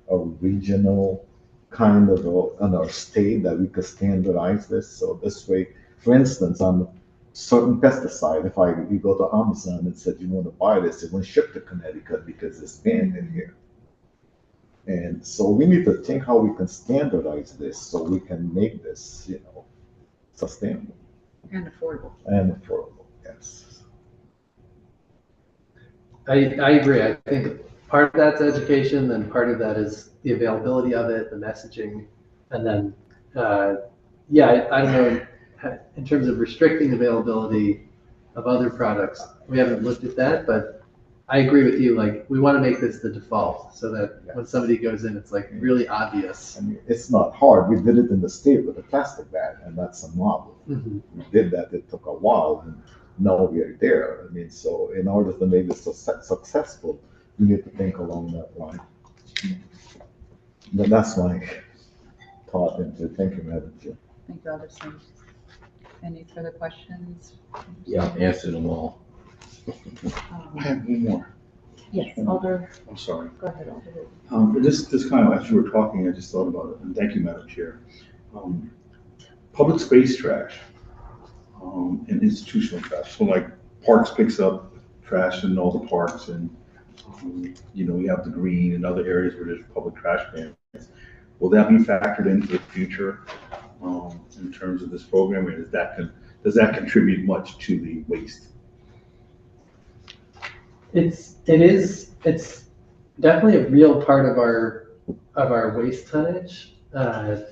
a regional kind of in our state that we could standardize this. So this way, for instance, on certain pesticide, if you go to Amazon and said you want to buy this, it won't ship to Connecticut because it's banned in here. And so we need to think how we can standardize this so we can make this, sustainable. And affordable. And affordable, yes. I agree. I think part of that's education, then part of that is the availability of it, the messaging, and then, I don't know, in terms of restricting availability of other products, we haven't looked at that, but I agree with you. Like, we want to make this the default so that when somebody goes in, it's like really obvious. I mean, it's not hard. We did it in the state with a plastic bag, and that's a model. Mm-hmm. We did that. It took a while, and now we are there. I mean, so in order to make this successful, we need to think along that line. But that's my thought into it. Thank you, Madam Chair. Thank you, Alder Singh. Any further questions? Yeah, answer them all. I have one more. Yes, Alder, I'm sorry. go ahead, Alder. This kind of, as you were talking, I just thought about it, and thank you, Madam Chair. Public space trash, and institutional trash. So like Parks picks up trash in all the parks, and we have the green and other areas where there's public trash cans. Will that be factored into the future in terms of this program, or does that contribute much to the waste? It's definitely a real part of our waste tonnage. I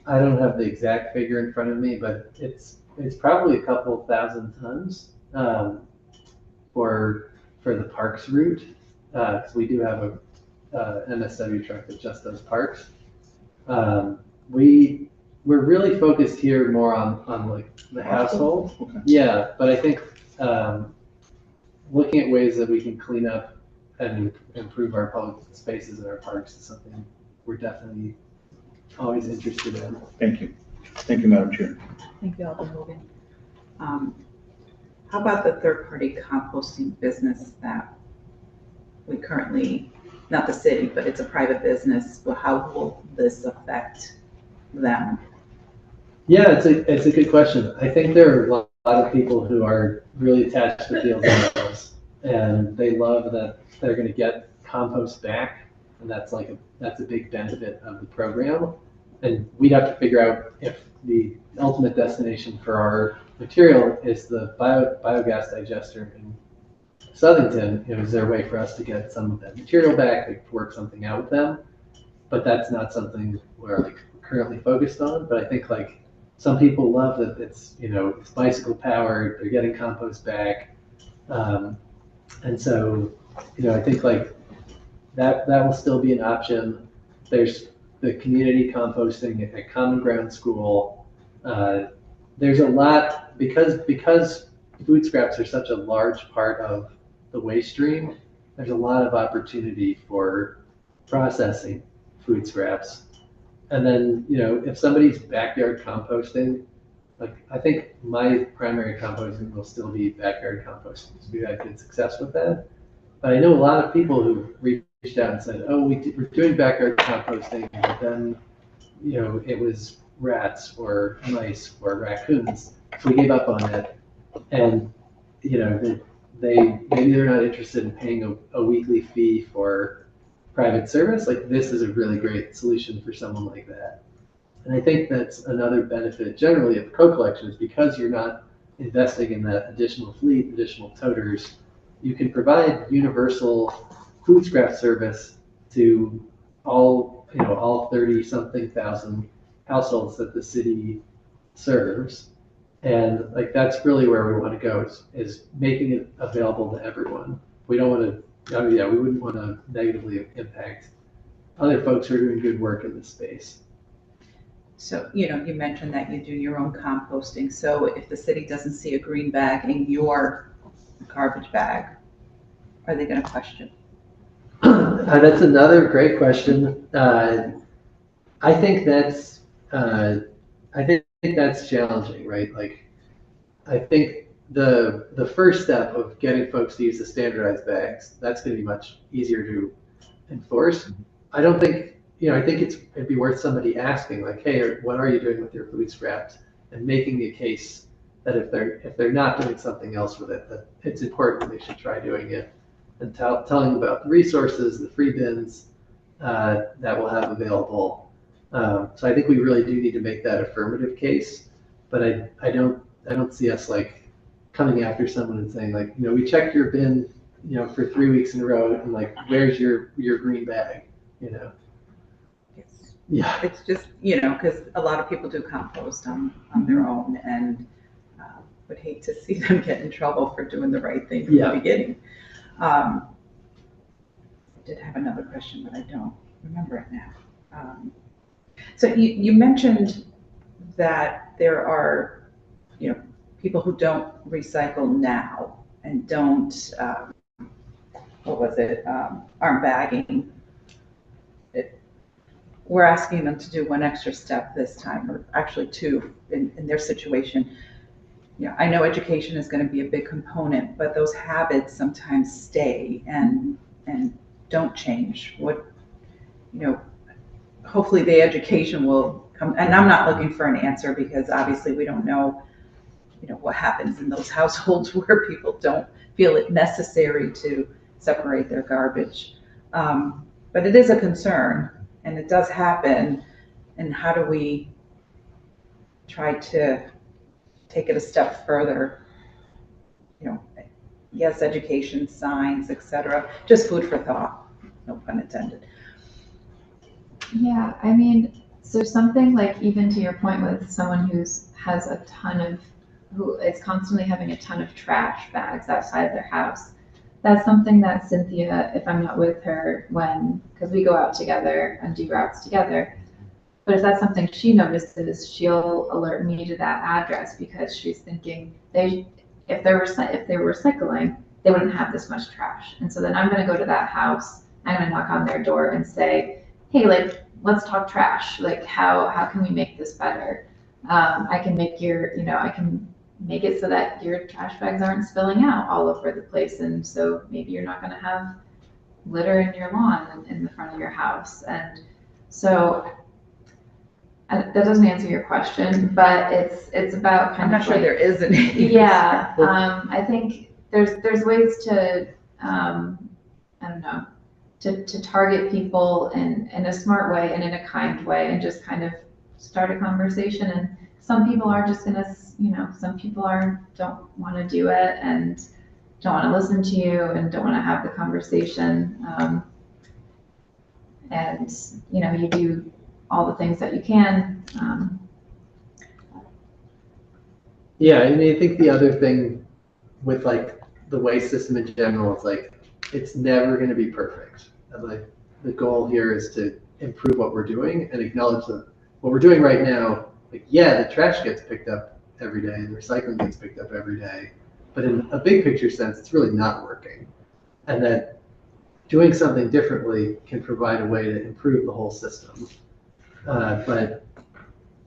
don't have the exact figure in front of me, but it's probably a couple thousand tons for the parks route. So we do have a MSW truck that just does parks. We're really focused here more on like the household. Okay. Yeah, but I think looking at ways that we can clean up and improve our public spaces and our parks is something we're definitely always interested in. Thank you. Thank you, Madam Chair. Thank you, Alderman Hogan. How about the third-party composting business that we currently, not the city, but it's a private business, well, how will this affect them? Yeah, it's a good question. I think there are a lot of people who are really attached to fields themselves, and they love that they're going to get compost back, and that's a big benefit of the program. And we'd have to figure out if the ultimate destination for our material is the biogas digester in Southington. Is there a way for us to get some of that material back, to work something out with them? But that's not something we're currently focused on. But I think some people love that it's bicycle powered, they're getting compost back. And so, I think that will still be an option. There's the community composting at Common Ground School. There's a lot, because food scraps are such a large part of the waste stream, there's a lot of opportunity for processing food scraps. And then, if somebody's backyard composting, I think my primary composting will still be backyard composting, because we've had good success with that. But I know a lot of people who reached out and said, oh, we're doing backyard composting, but then, it was rats or mice or raccoons, so we gave up on it. And, maybe they're not interested in paying a weekly fee for private service. This is a really great solution for someone like that. And I think that's another benefit generally of co-collection, is because you're not investing in that additional fleet, additional toters, you can provide universal food scrap service to all 30-something thousand households that the city serves. And that's really where we want to go, is making it available to everyone. We don't want to, we wouldn't want to negatively impact other folks who are doing good work in this space. So, you mentioned that you do your own composting. So if the city doesn't see a green bag in your garbage bag, are they going to question? That's another great question. I think that's challenging, right? I think the first step of getting folks to use the standardized bags, that's going to be much easier to enforce. I don't think, I think it'd be worth somebody asking, hey, what are you doing with your food scraps? And making the case that if they're not doing something else with it, that it's important, they should try doing it. And telling them about the resources, the free bins that we'll have available. So I think we really do need to make that affirmative case. But I don't see us coming after someone and saying we checked your bin for 3 weeks in a row, and where's your green bag? Yes. Yeah. It's just, because a lot of people do compost on their own, and would hate to see them get in trouble for doing the right thing from the beginning. I did have another question, but I don't remember it now. So you mentioned that there are, people who don't recycle now and don't, aren't bagging. We're asking them to do one extra step this time, or actually two in their situation. I know education is going to be a big component, but those habits sometimes stay and don't change. Hopefully the education will come, and I'm not looking for an answer, because obviously we don't know, what happens in those households where people don't feel it necessary to separate their garbage. But it is a concern, and it does happen. And how do we try to take it a step further? Yes, education, signs, etc. Just food for thought, no pun intended. Yeah, so something even to your point with someone who is constantly having a ton of trash bags outside of their house. That's something that Cynthia, if I'm not with her because we go out together and do routes together, but if that's something she notices, she'll alert me to that address, because she's thinking if they're recycling, they wouldn't have this much trash. And so then I'm gonna go to that house, I'm gonna knock on their door and say, hey, like, let's talk trash. Like, how can we make this better? I can make I can make it so that your trash bags aren't spilling out all over the place. And so maybe you're not gonna have litter in your lawn and in the front of your house. And so that doesn't answer your question, but it's about kind I'm of not sure like, there is any. yeah, I think there's ways to, I don't know, to target people in a smart way and in a kind way and just kind of start a conversation. And some people are just gonna, some people don't want to do it and don't want to listen to you and don't want to have the conversation. And, you do all the things that you can. Yeah, I mean, I think the other thing with like the waste system in general is like, it's never going to be perfect. And like the goal here is to improve what we're doing and acknowledge that what we're doing right now, like, yeah, the trash gets picked up every day and the recycling gets picked up every day, but in a big picture sense, it's really not working. And that doing something differently can provide a way to improve the whole system. But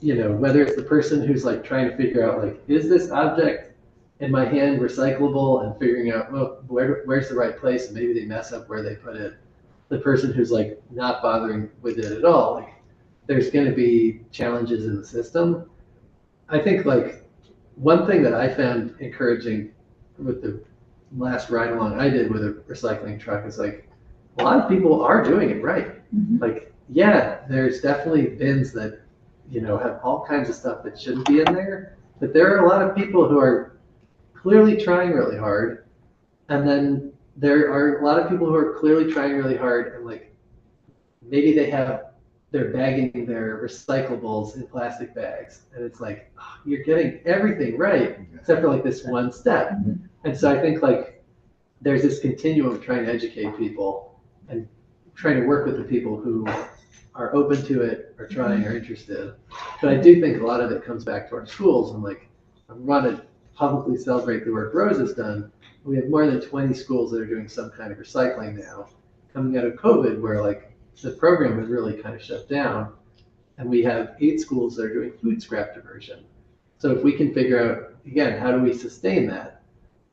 whether it's the person who's like trying to figure out like, is this object in my hand recyclable, and figuring out, well, where's the right place, and maybe they mess up where they put it. The person who's like not bothering with it at all, like there's going to be challenges in the system. I think like one thing that I found encouraging with the last ride along I did with a recycling truck is like a lot of people are doing it right. Like, yeah, there's definitely bins that have all kinds of stuff that shouldn't be in there, but there are a lot of people who are clearly trying really hard, and then there are a lot of people who are clearly trying really hard, and like maybe they're bagging their recyclables in plastic bags, and it's like, oh, you're getting everything right except for like this one step. And so I think like there's this continuum of trying to educate people and trying to work with the people who are open to it, are trying, are interested. But I do think a lot of it comes back to our schools, and like I want to publicly celebrate the work Rose has done. We have more than 20 schools that are doing some kind of recycling now, coming out of COVID, where like the program was really kind of shut down, and we have 8 schools that are doing food scrap diversion. So if we can figure out, again, how do we sustain that,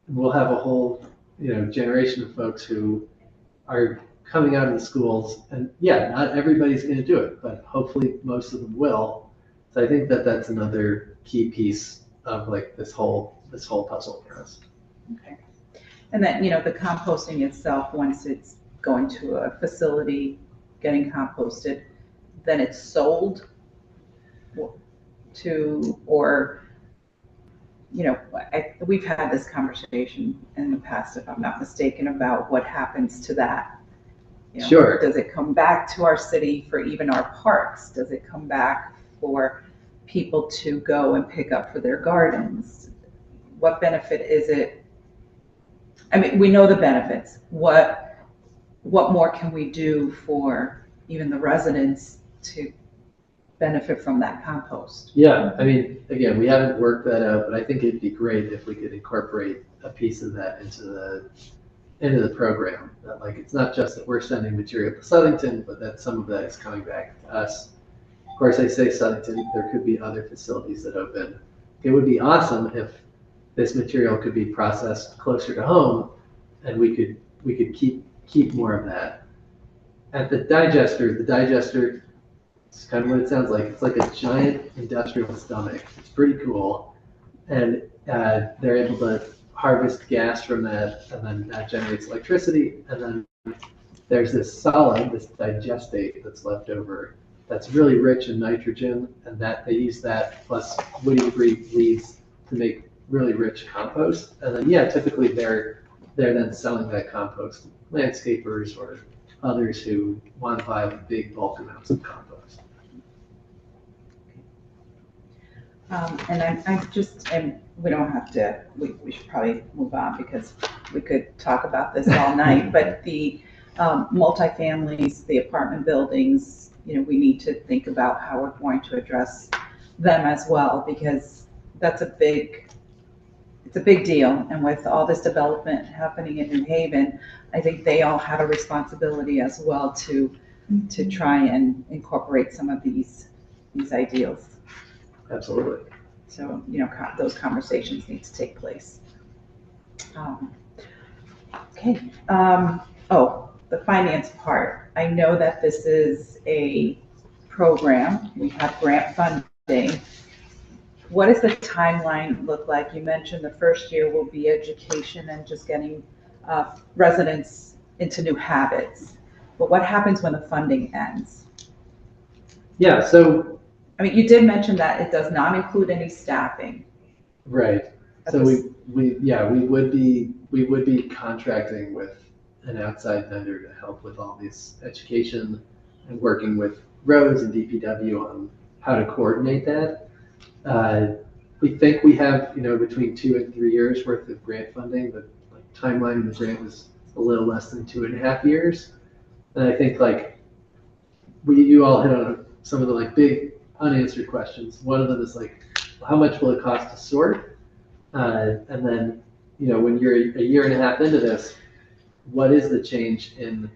we'll have a whole generation of folks who are coming out of the schools, and yeah, not everybody's going to do it, but hopefully most of them will. So I think that that's another key piece of like this whole puzzle for us. Okay. And then, the composting itself, once it's going to a facility, getting composted, then it's sold to, or, we've had this conversation in the past, if I'm not mistaken, about what happens to that. Sure. Does it come back to our city for even our parks? Does it come back for people to go and pick up for their gardens? What benefit is it? I mean, we know the benefits. What more can we do for even the residents to benefit from that compost? Yeah, I mean, again, we haven't worked that out, but I think it'd be great if we could incorporate a piece of that into the program. That like it's not just that we're sending material to Southington, but that some of that is coming back to us. Of course, I say Southington, there could be other facilities that open. It would be awesome if this material could be processed closer to home, and we could keep more of that. At the digester it's kind of what it sounds like. It's like a giant industrial stomach. It's pretty cool, and they're able to harvest gas from that, and then that generates electricity, and then there's this solid, this digestate that's left over that's really rich in nitrogen, and that they use that plus woody debris leaves to make really rich compost. And then yeah, typically they're then selling that compost to landscapers or others who want to buy big bulk amounts of compost. And we don't have to, we should probably move on because we could talk about this all night, but the multifamilies, the apartment buildings, we need to think about how we're going to address them as well, because that's it's a big deal. And with all this development happening in New Haven, I think they all have a responsibility as well to try and incorporate some of these ideals. Absolutely. So, those conversations need to take place. Okay. The finance part. I know that this is a program. We have grant funding. What does the timeline look like? You mentioned the first year will be education and just getting residents into new habits. But what happens when the funding ends? Yeah, so, I mean, you did mention that it does not include any staffing. right. So we would be contracting with an outside vendor to help with all this education and working with roads and DPW on how to coordinate that. We think we have, between 2 and 3 years worth of grant funding, but like timeline of the grant was a little less than 2.5 years. And I think you all hit on some of the big unanswered questions. One of them is how much will it cost to sort? And then, when you're a year and a half into this, what is the change in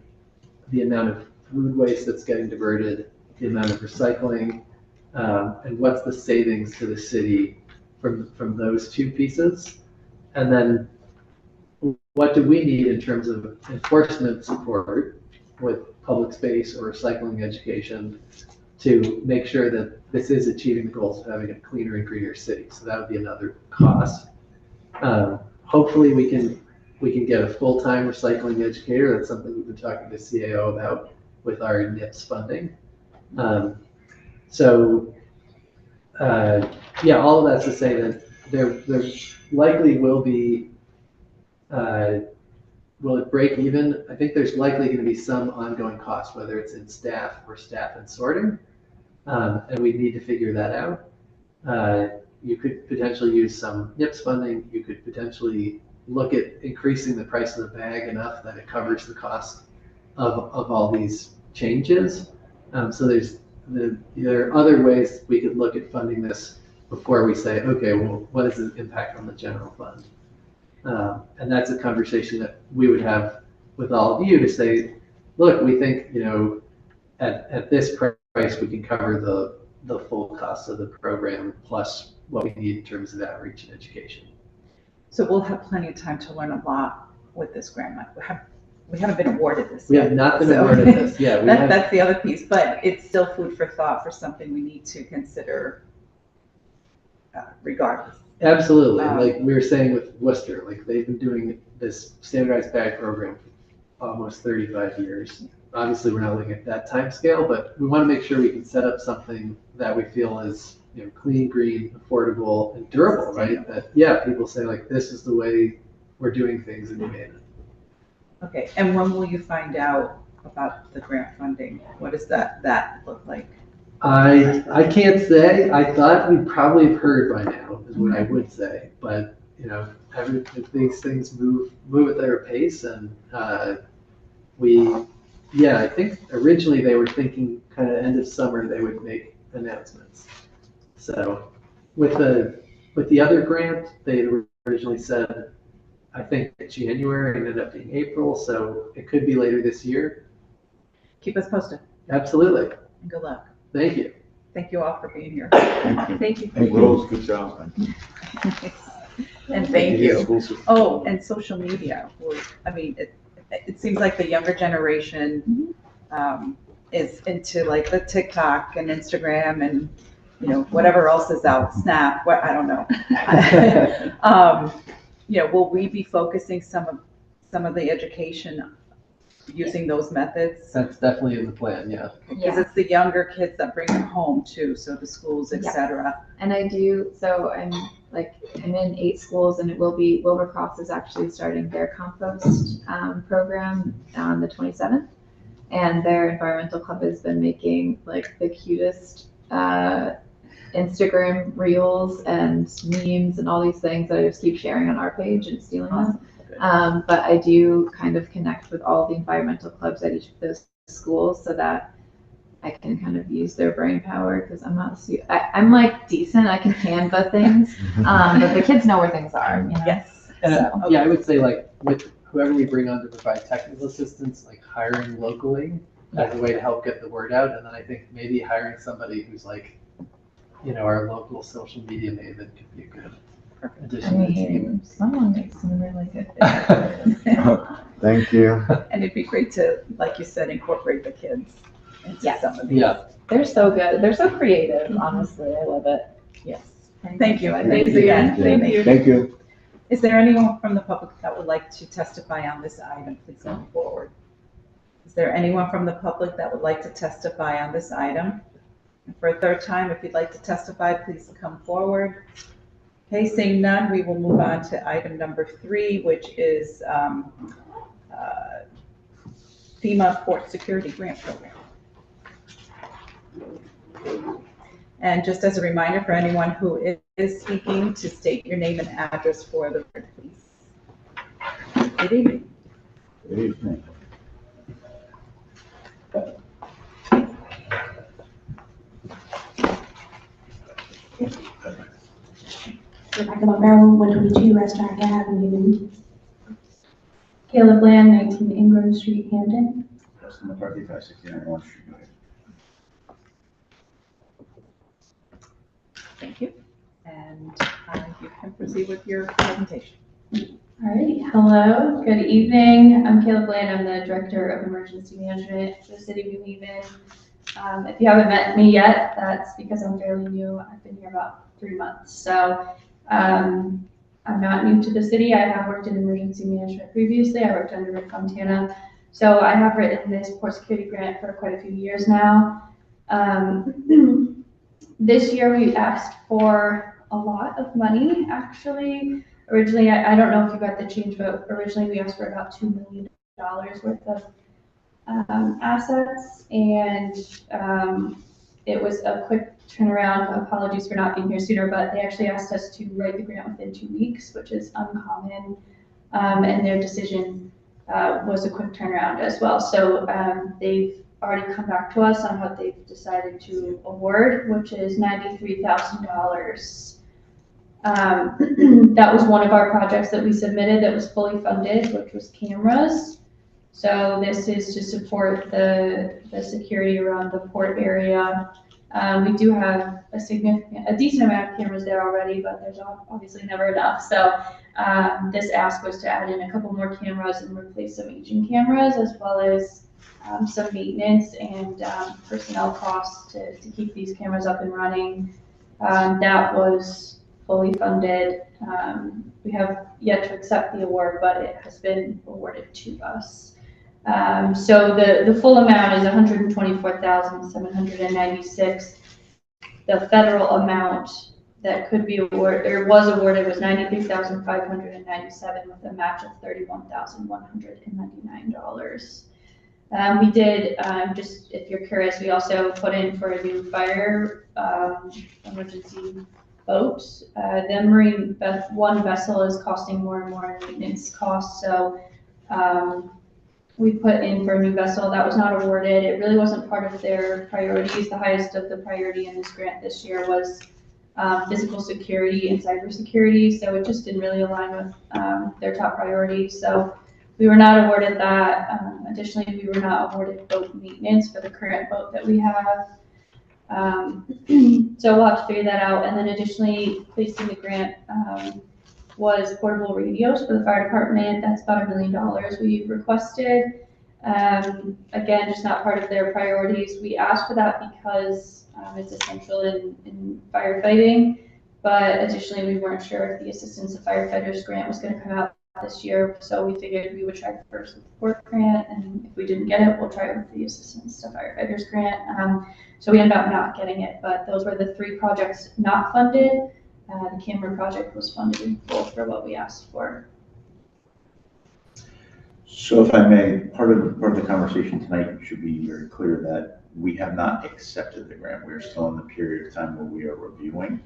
the amount of food waste that's getting diverted, the amount of recycling, and what's the savings to the city from those two pieces? And then what do we need in terms of enforcement support with public space or recycling education to make sure that this is achieving the goals of having a cleaner and greener city? So that would be another cost. Hopefully we can get a full-time recycling educator. That's something we've been talking to CAO about with our NIPS funding. All of that's to say that there likely will be, will it break even? I think there's likely going to be some ongoing cost, whether it's in staff or staff and sorting, and we need to figure that out. You could potentially use some NIPS funding. You could potentially look at increasing the price of the bag enough that it covers the cost of all these changes. So there are other ways we could look at funding this before we say, okay, well, what is the impact on the general fund? And that's a conversation that we would have with all of you to say, look, we think, at this price, we can cover the full cost of the program plus what we need in terms of outreach and education. So we'll have plenty of time to learn a lot with this grant. We haven't been awarded this We yet. have not been awarded this. Yeah, That's the other piece, but it's still food for thought for something we need to consider regardless. Absolutely. Like we were saying with Worcester, they've been doing this standardized bag program for almost 35 years. Obviously, we're not looking at that time scale, but we want to make sure we can set up something that we feel is clean, green, affordable, and durable, right? That, people say, this is the way we're doing things in New Haven. Okay, and when will you find out about the grant funding? What does that look like? I can't say. I thought we'd probably have heard by now, is what I would say. But, if these things move at their pace, and I think originally they were thinking kind of end of summer they would make announcements. So with the other grant, they originally said, I think January, ended up being April, so it could be later this year. Keep us posted. Absolutely. And good luck. Thank you. Thank you all for being here. Thank you. Hey, Rose, good job. And thank you. Oh, and social media. It seems like the younger generation is into the TikTok and Instagram and whatever else is out, Snap. I don't know. Will we be focusing some of the education using those methods? That's definitely in the plan. Yeah. Because it's the younger kids that bring them home too. So the schools, etc. And I do. So I'm in 8 schools, and Wilbercross is actually starting their compost program on the 27th, and their environmental club has been making the cutest Instagram reels and memes and all these things that I just keep sharing on our page and stealing them. But I do kind of connect with all the environmental clubs at each of those schools so that I can kind of use their brain power because I'm not, I'm like decent, I can Canva things, but the kids know where things are, you know? Yes. So, Yeah, I would say like with whoever we bring on to provide technical assistance, like hiring locally as a way to help get the word out. And then I think maybe hiring somebody who's like, our local social media maven could be a good I addition to the team. mean, someone makes some really good videos. Thank you. And it'd be great to, like you said, incorporate the kids into Yes. some of these. Yeah. They're so good. They're so creative, honestly. I love it. Yes. Thank you. Thank Thanks you. again. Thank you. Thank you. Is there anyone from the public that would like to testify on this item? Please come forward. Is there anyone from the public that would like to testify on this item? And for a third time, if you'd like to testify, please come forward. Okay, seeing none, we will move on to item number 3, which is FEMA Port Security Grant Program. And just as a reminder for anyone who is speaking, to state your name and address for the record, please. Good evening. Good evening. Rebecca Maryland, 122 Restaurant Avenue. Caleb Land, 19 Ingram Street, Hampton. Justin McCarthy, 569 Orange Street, New Haven. Thank you. And you can proceed with your presentation. All right, hello, good evening. I'm Caleb Land. I'm the Director of Emergency Management for the City of New Haven. If you haven't met me yet, that's because I'm fairly new. I've been here about 3 months. So I'm not new to the city. I have worked in emergency management previously. I worked under Rick Fontana. So I have written this port security grant for quite a few years now. This year we asked for a lot of money, actually. Originally, I don't know if you got the change, but originally we asked for about $2 million worth of assets, and it was a quick turnaround. Apologies for not being here sooner, but they actually asked us to write the grant within 2 weeks, which is uncommon, and their decision was a quick turnaround as well. So they've already come back to us on what they've decided to award, which is $93,000. That was one of our projects that we submitted that was fully funded, which was cameras. So this is to support the security around the port area. We do have a decent amount of cameras there already, but there's obviously never enough. So this ask was to add in a couple more cameras and replace some aging cameras, as well as some maintenance and personnel costs to keep these cameras up and running. That was fully funded. We have yet to accept the award, but it has been awarded to us. So the full amount is $124,796. The federal amount that could be awarded or was awarded was $93,597 with a match of $31,199. We did, just if you're curious, we also put in for a new fire emergency boat. The Marine One vessel is costing more and more in maintenance costs, so we put in for a new vessel. That was not awarded. It really wasn't part of their priorities. The highest of the priority in this grant this year was physical security and cybersecurity, so it just didn't really align with their top priorities. So we were not awarded that. Additionally, we were not awarded boat maintenance for the current boat that we have. So we'll have to figure that out. And then additionally, placed in the grant was portable radios for the fire department. That's about $1 million we requested. Again, just not part of their priorities. We asked for that because it's essential in firefighting, but additionally, we weren't sure if the Assistance to Firefighters grant was going to come out this year, so we figured we would try first with the port grant, and if we didn't get it, we'll try with the Assistance to Firefighters grant. So we ended up not getting it, but those were the 3 projects not funded. The camera project was funded in full for what we asked for. So if I may, part of the conversation tonight should be very clear that we have not accepted the grant. We're still in the period of time where we are reviewing.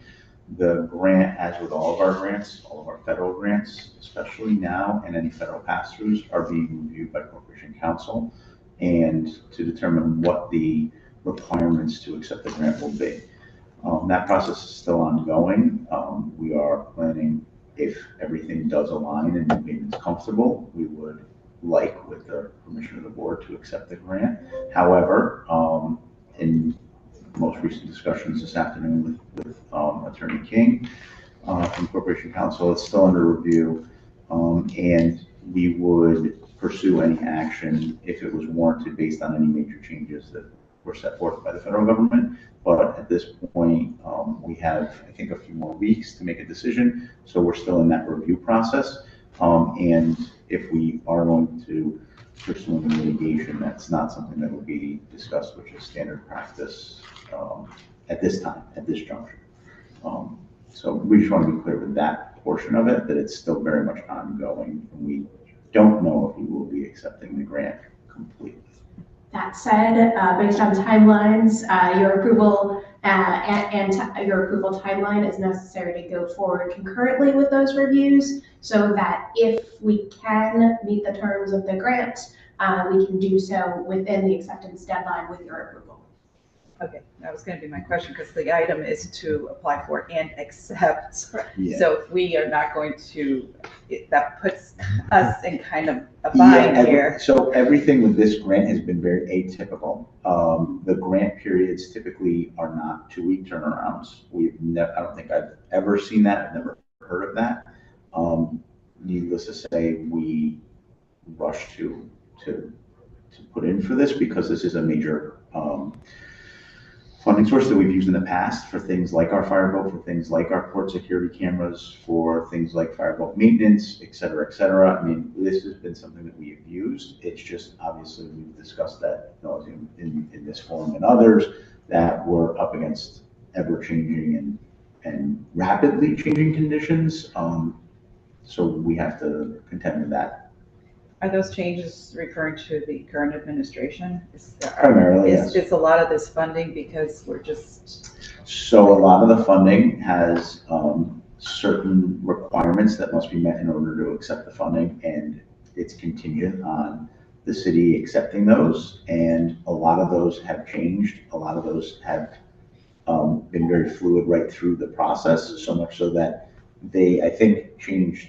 The grant, as with all of our grants, all of our federal grants, especially now, and any federal pass-throughs, are being reviewed by Corporation Counsel, and to determine what the requirements to accept the grant will be. That process is still ongoing. We are planning, if everything does align and the maintenance comfortable, we would like, with the permission of the board, to accept the grant. However, in most recent discussions this afternoon with Attorney King from Corporation Counsel, it's still under review, and we would pursue any action if it was warranted based on any major changes that were set forth by the federal government. But at this point, we have, I think, a few more weeks to make a decision. So we're still in that review process. And if we are going to pursue any litigation, that's not something that will be discussed, which is standard practice at this time, at this juncture. So we just want to be clear with that portion of it, that it's still very much ongoing. And we don't know if we will be accepting the grant completely. That said, based on timelines, your approval and your approval timeline is necessary to go forward concurrently with those reviews, so that if we can meet the terms of the grant, we can do so within the acceptance deadline with your approval. Okay, that was going to be my question, because the item is to apply for and accept. Yeah. So if we are not going to, that puts us in kind of a bind here. So everything with this grant has been very atypical. The grant periods typically are not 2-week turnarounds. I don't think I've ever seen that. I've never heard of that. Needless to say, we rushed to put in for this because this is a major funding source that we've used in the past for things like our fireboat, for things like our port security cameras, for things like fireboat maintenance, et cetera, et cetera. I mean, this has been something that we have used. It's just, obviously, we've discussed that in this forum and others, that we're up against ever-changing and rapidly changing conditions. So we have to contend with that. Are those changes referring to the current administration? Primarily, yes. Is a lot of this funding because we're just... So a lot of the funding has certain requirements that must be met in order to accept the funding, and it's contingent on the city accepting those. And a lot of those have changed. A lot of those have been very fluid right through the process, so much so that they, I think, changed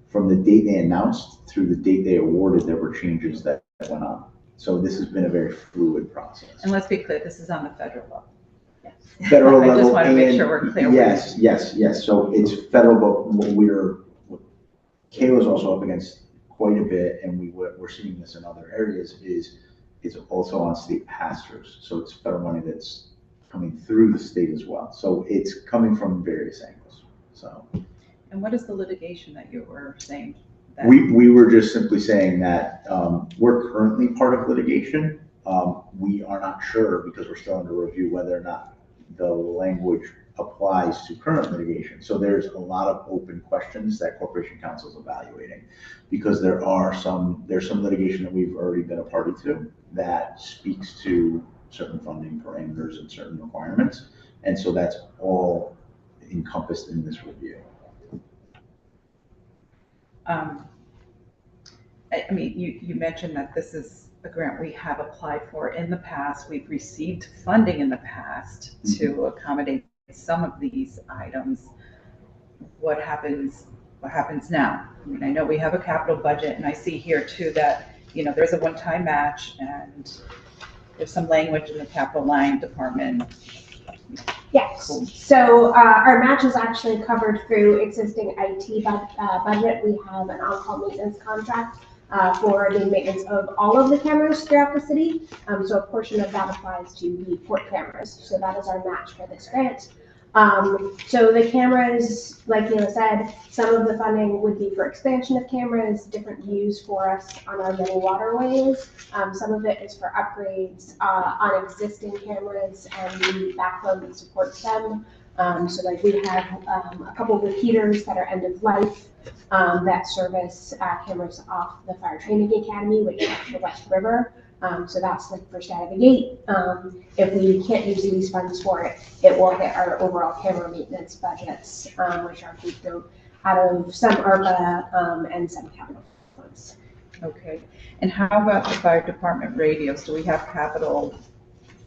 from the date they announced through the date they awarded, there were changes that went on. So this has been a very fluid process. And let's be clear, this is on the federal level. Yes. Federal level. I just want to make sure we're clear. Yes. So it's federal, but Kayla's also up against quite a bit, and we're seeing this in other areas, it's also on state pass-throughs. So it's federal money that's coming through the state as well. So it's coming from various angles, so. And what is the litigation that you were saying? We were just simply saying that we're currently part of litigation. We are not sure, because we're still under review, whether or not the language applies to current litigation. So there's a lot of open questions that Corporation Counsel is evaluating, because there's some litigation that we've already been a party to that speaks to certain funding parameters and certain requirements. And so that's all encompassed in this review. I mean, you mentioned that this is a grant we have applied for in the past. We've received funding in the past to accommodate some of these items. What happens now? I mean, I know we have a capital budget, and I see here too that, there's a one-time match, and there's some language in the capital line department. Yes, Cool. so our match is actually covered through existing IT budget. We have an on-call maintenance contract for the maintenance of all of the cameras throughout the city. So a portion of that applies to the port cameras. So that is our match for this grant. So the cameras, like Neela said, some of the funding would be for expansion of cameras, different views for us on our many waterways. Some of it is for upgrades on existing cameras and the backbone that supports them. So like we have a couple of repeaters that are end of life that service cameras off the Fire Training Academy, which is the West River. So that's like first out of the gate. If we can't use these funds for it, it will hit our overall camera maintenance budgets, which are built out of some ARPA and some capital funds. Okay. And how about the fire department radios? Do we have capital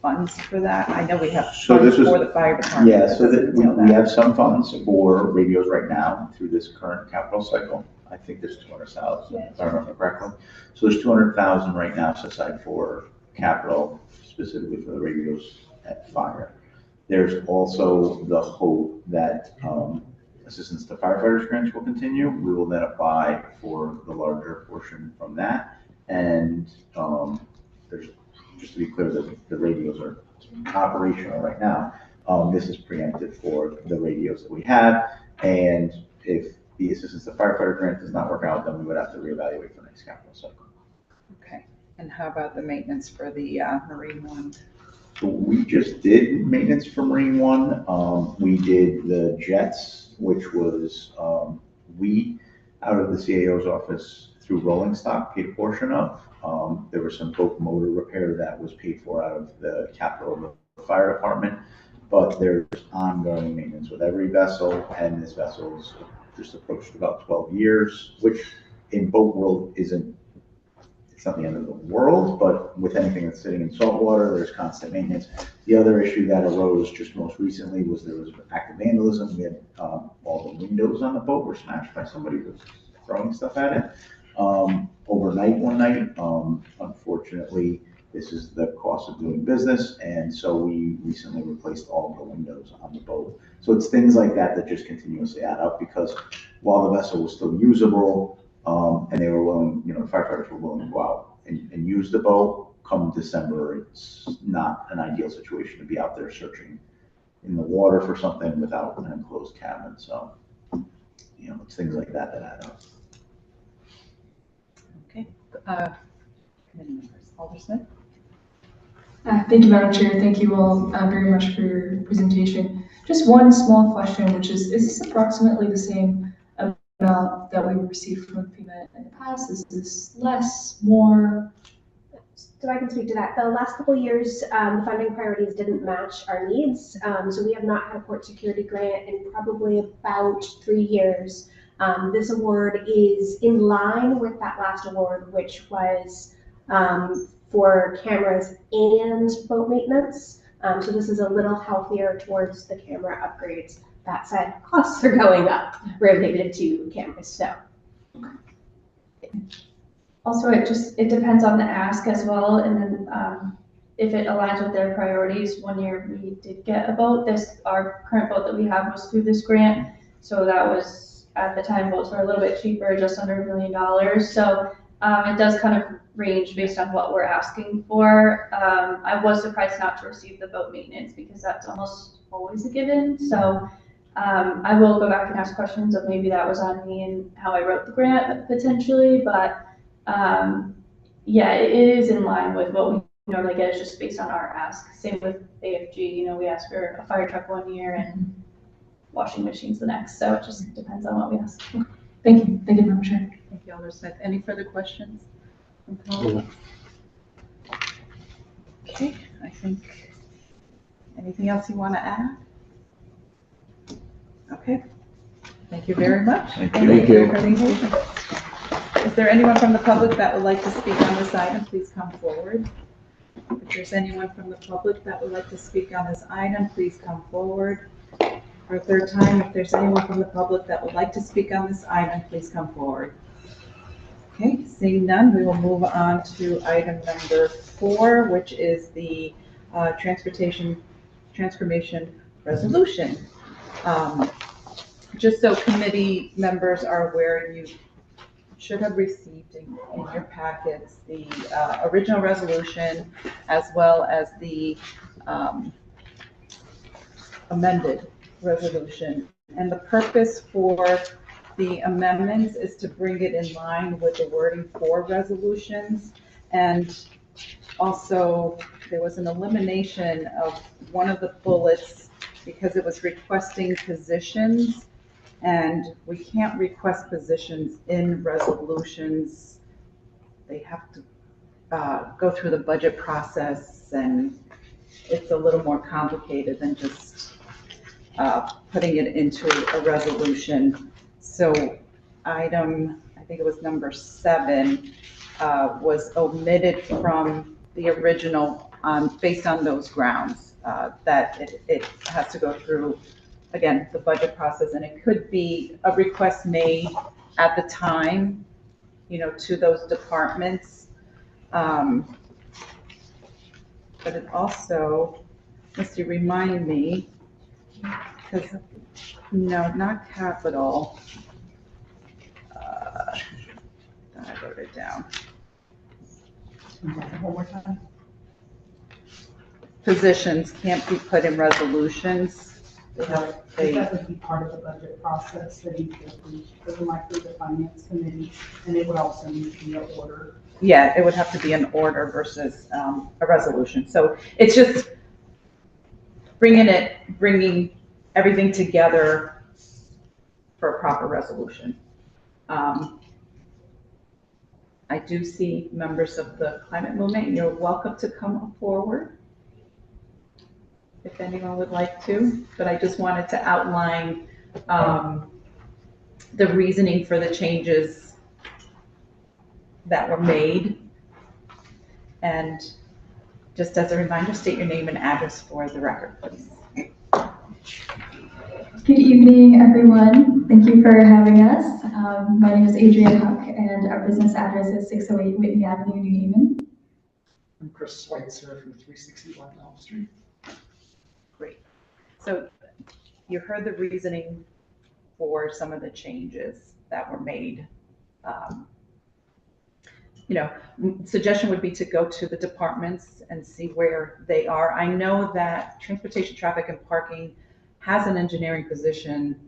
funds for that? I know we have So funds this is- for the fire department. Yeah, but so does it that we entail that? have some funds for radios right now through this current capital cycle. I think there's 200,000, if I remember correctly. So there's 200,000 right now set aside for capital, specifically for the radios at fire. There's also the hope that assistance to firefighters grants will continue. We will then apply for the larger portion from that. And there's, just to be clear, the radios are operational right now. This is preempted for the radios that we have. And if the assistance to firefighter grant does not work out, then we would have to reevaluate for next capital cycle. Okay, and how about the maintenance for the Marine One? So we just did maintenance for Marine One. We did the jets, which was, we, out of the CAO's office through rolling stock, paid a portion of. There was some boat motor repair that was paid for out of the capital of the fire department. But there's ongoing maintenance with every vessel, and this vessel's just approached about 12 years, which in boat world isn't, it's not the end of the world, but with anything that's sitting in salt water, there's constant maintenance. The other issue that arose just most recently was there was active vandalism. We had all the windows on the boat were smashed by somebody who was throwing stuff at it. Overnight one night, unfortunately, this is the cost of doing business, and so we recently replaced all the windows on the boat. So it's things like that that just continuously add up, because while the vessel was still usable, and they were willing, you know, firefighters were willing to go out and use the boat, come December, it's not an ideal situation to be out there searching in the water for something without an enclosed cabin. So, you know, it's things like that that add up. Okay, committee members, Aldersmith? Thank you, Madam Chair. Thank you all very much for your presentation. Just one small question, which is this approximately the same amount that we received from FEMA in the past? Is this less, more? So I can speak to that. The last couple of years, the funding priorities didn't match our needs. So we have not had a port security grant in probably about 3 years. This award is in line with that last award, which was for cameras and boat maintenance. So this is a little healthier towards the camera upgrades. That said, costs are going up related to cameras, so. Also, it depends on the ask as well, and then if it aligns with their priorities. One year we did get a boat. Our current boat that we have was through this grant, so that was, at the time, boats were a little bit cheaper, just under $1 million. So it does kind of range based on what we're asking for. I was surprised not to receive the boat maintenance because that's almost always a given. So I will go back and ask questions of maybe that was on me and how I wrote the grant potentially, but yeah, it is in line with what we normally get. It's just based on our ask. Same with AFG, you know, we ask for a fire truck one year and washing machines the next. So it just depends on what we ask. Thank you, Madam Chair. Thank you, Aldersmith. Any further questions from Paul? No. Okay, I think, anything else you want to add? Okay, thank you very much. Thank And you. for your presentation. Is there anyone from the public that would like to speak on this item? Please come forward. If there's anyone from the public that would like to speak on this item, please come forward. For a third time, if there's anyone from the public that would like to speak on this item, please come forward. Okay, seeing none, we will move on to item number 4, which is the transportation transformation resolution. Just so committee members are aware, you should have received in your packets the original resolution as well as the amended resolution. And the purpose for the amendments is to bring it in line with the wording for resolutions. And also, there was an elimination of one of the bullets because it was requesting positions, and we can't request positions in resolutions. They have to go through the budget process, and it's a little more complicated than just putting it into a resolution. So item, I think it was number 7, was omitted from the original based on those grounds, that it has to go through, again, the budget process, and it could be a request made at the time, to those departments. But it also, let's see, remind me, because, no, not capital. I wrote it down. One more time. Positions can't be put in resolutions. It would be part of the budget process that you go through, because it might be the finance committee, and it would also need to be an order. Yeah, it would have to be an order versus a resolution. So it's just bringing everything together for a proper resolution. I do see members of the climate movement. You're welcome to come forward if anyone would like to, but I just wanted to outline the reasoning for the changes that were made. And just as a reminder, state your name and address for the record, please. Good evening, everyone. Thank you for having us. My name is Adrienne Huck, and our business address is 608 Whitney Avenue, New Haven. I'm Chris Schweitzer from 361 Elm Street. Great. So you heard the reasoning for some of the changes that were made. Suggestion would be to go to the departments and see where they are. I know that transportation, traffic, and parking has an engineering position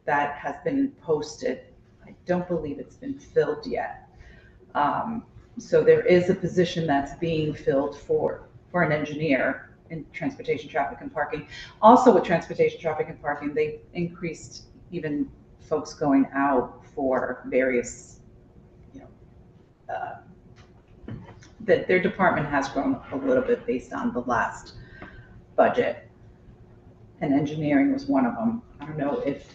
that has been posted. I don't believe it's been filled yet. So there is a position that's being filled for an engineer in transportation, traffic, and parking. Also with transportation, traffic, and parking, they increased even folks going out for various, that their department has grown a little bit based on the last budget. And engineering was one of them. I don't know if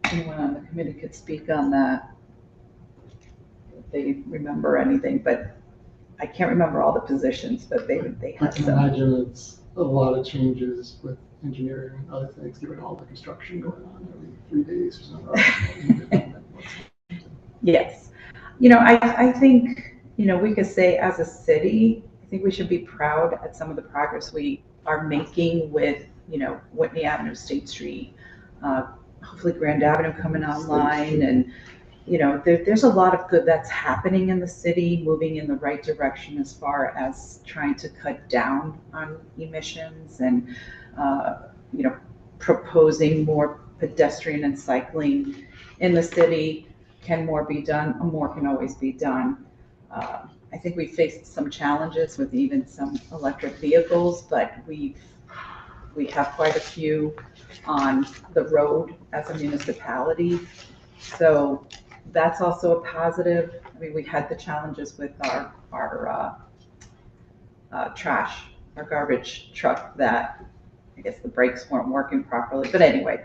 anyone on the committee could speak on that, if they remember anything, but I can't remember all the positions, but they I had can some. imagine it's a lot of changes with engineering and other things, given all the construction going on every 3 days or something. Yes. I think, we could say as a city, I think we should be proud at some of the progress we are making with, Whitney Avenue, State Street, hopefully Grand Avenue coming online. And, there's a lot of good that's happening in the city, moving in the right direction as far as trying to cut down on emissions and, proposing more pedestrian and cycling in the city. Can more be done? More can always be done. I think we faced some challenges with even some electric vehicles, but we have quite a few on the road as a municipality. So that's also a positive. I mean, we had the challenges with our trash, our garbage truck that I guess the brakes weren't working properly. But anyway,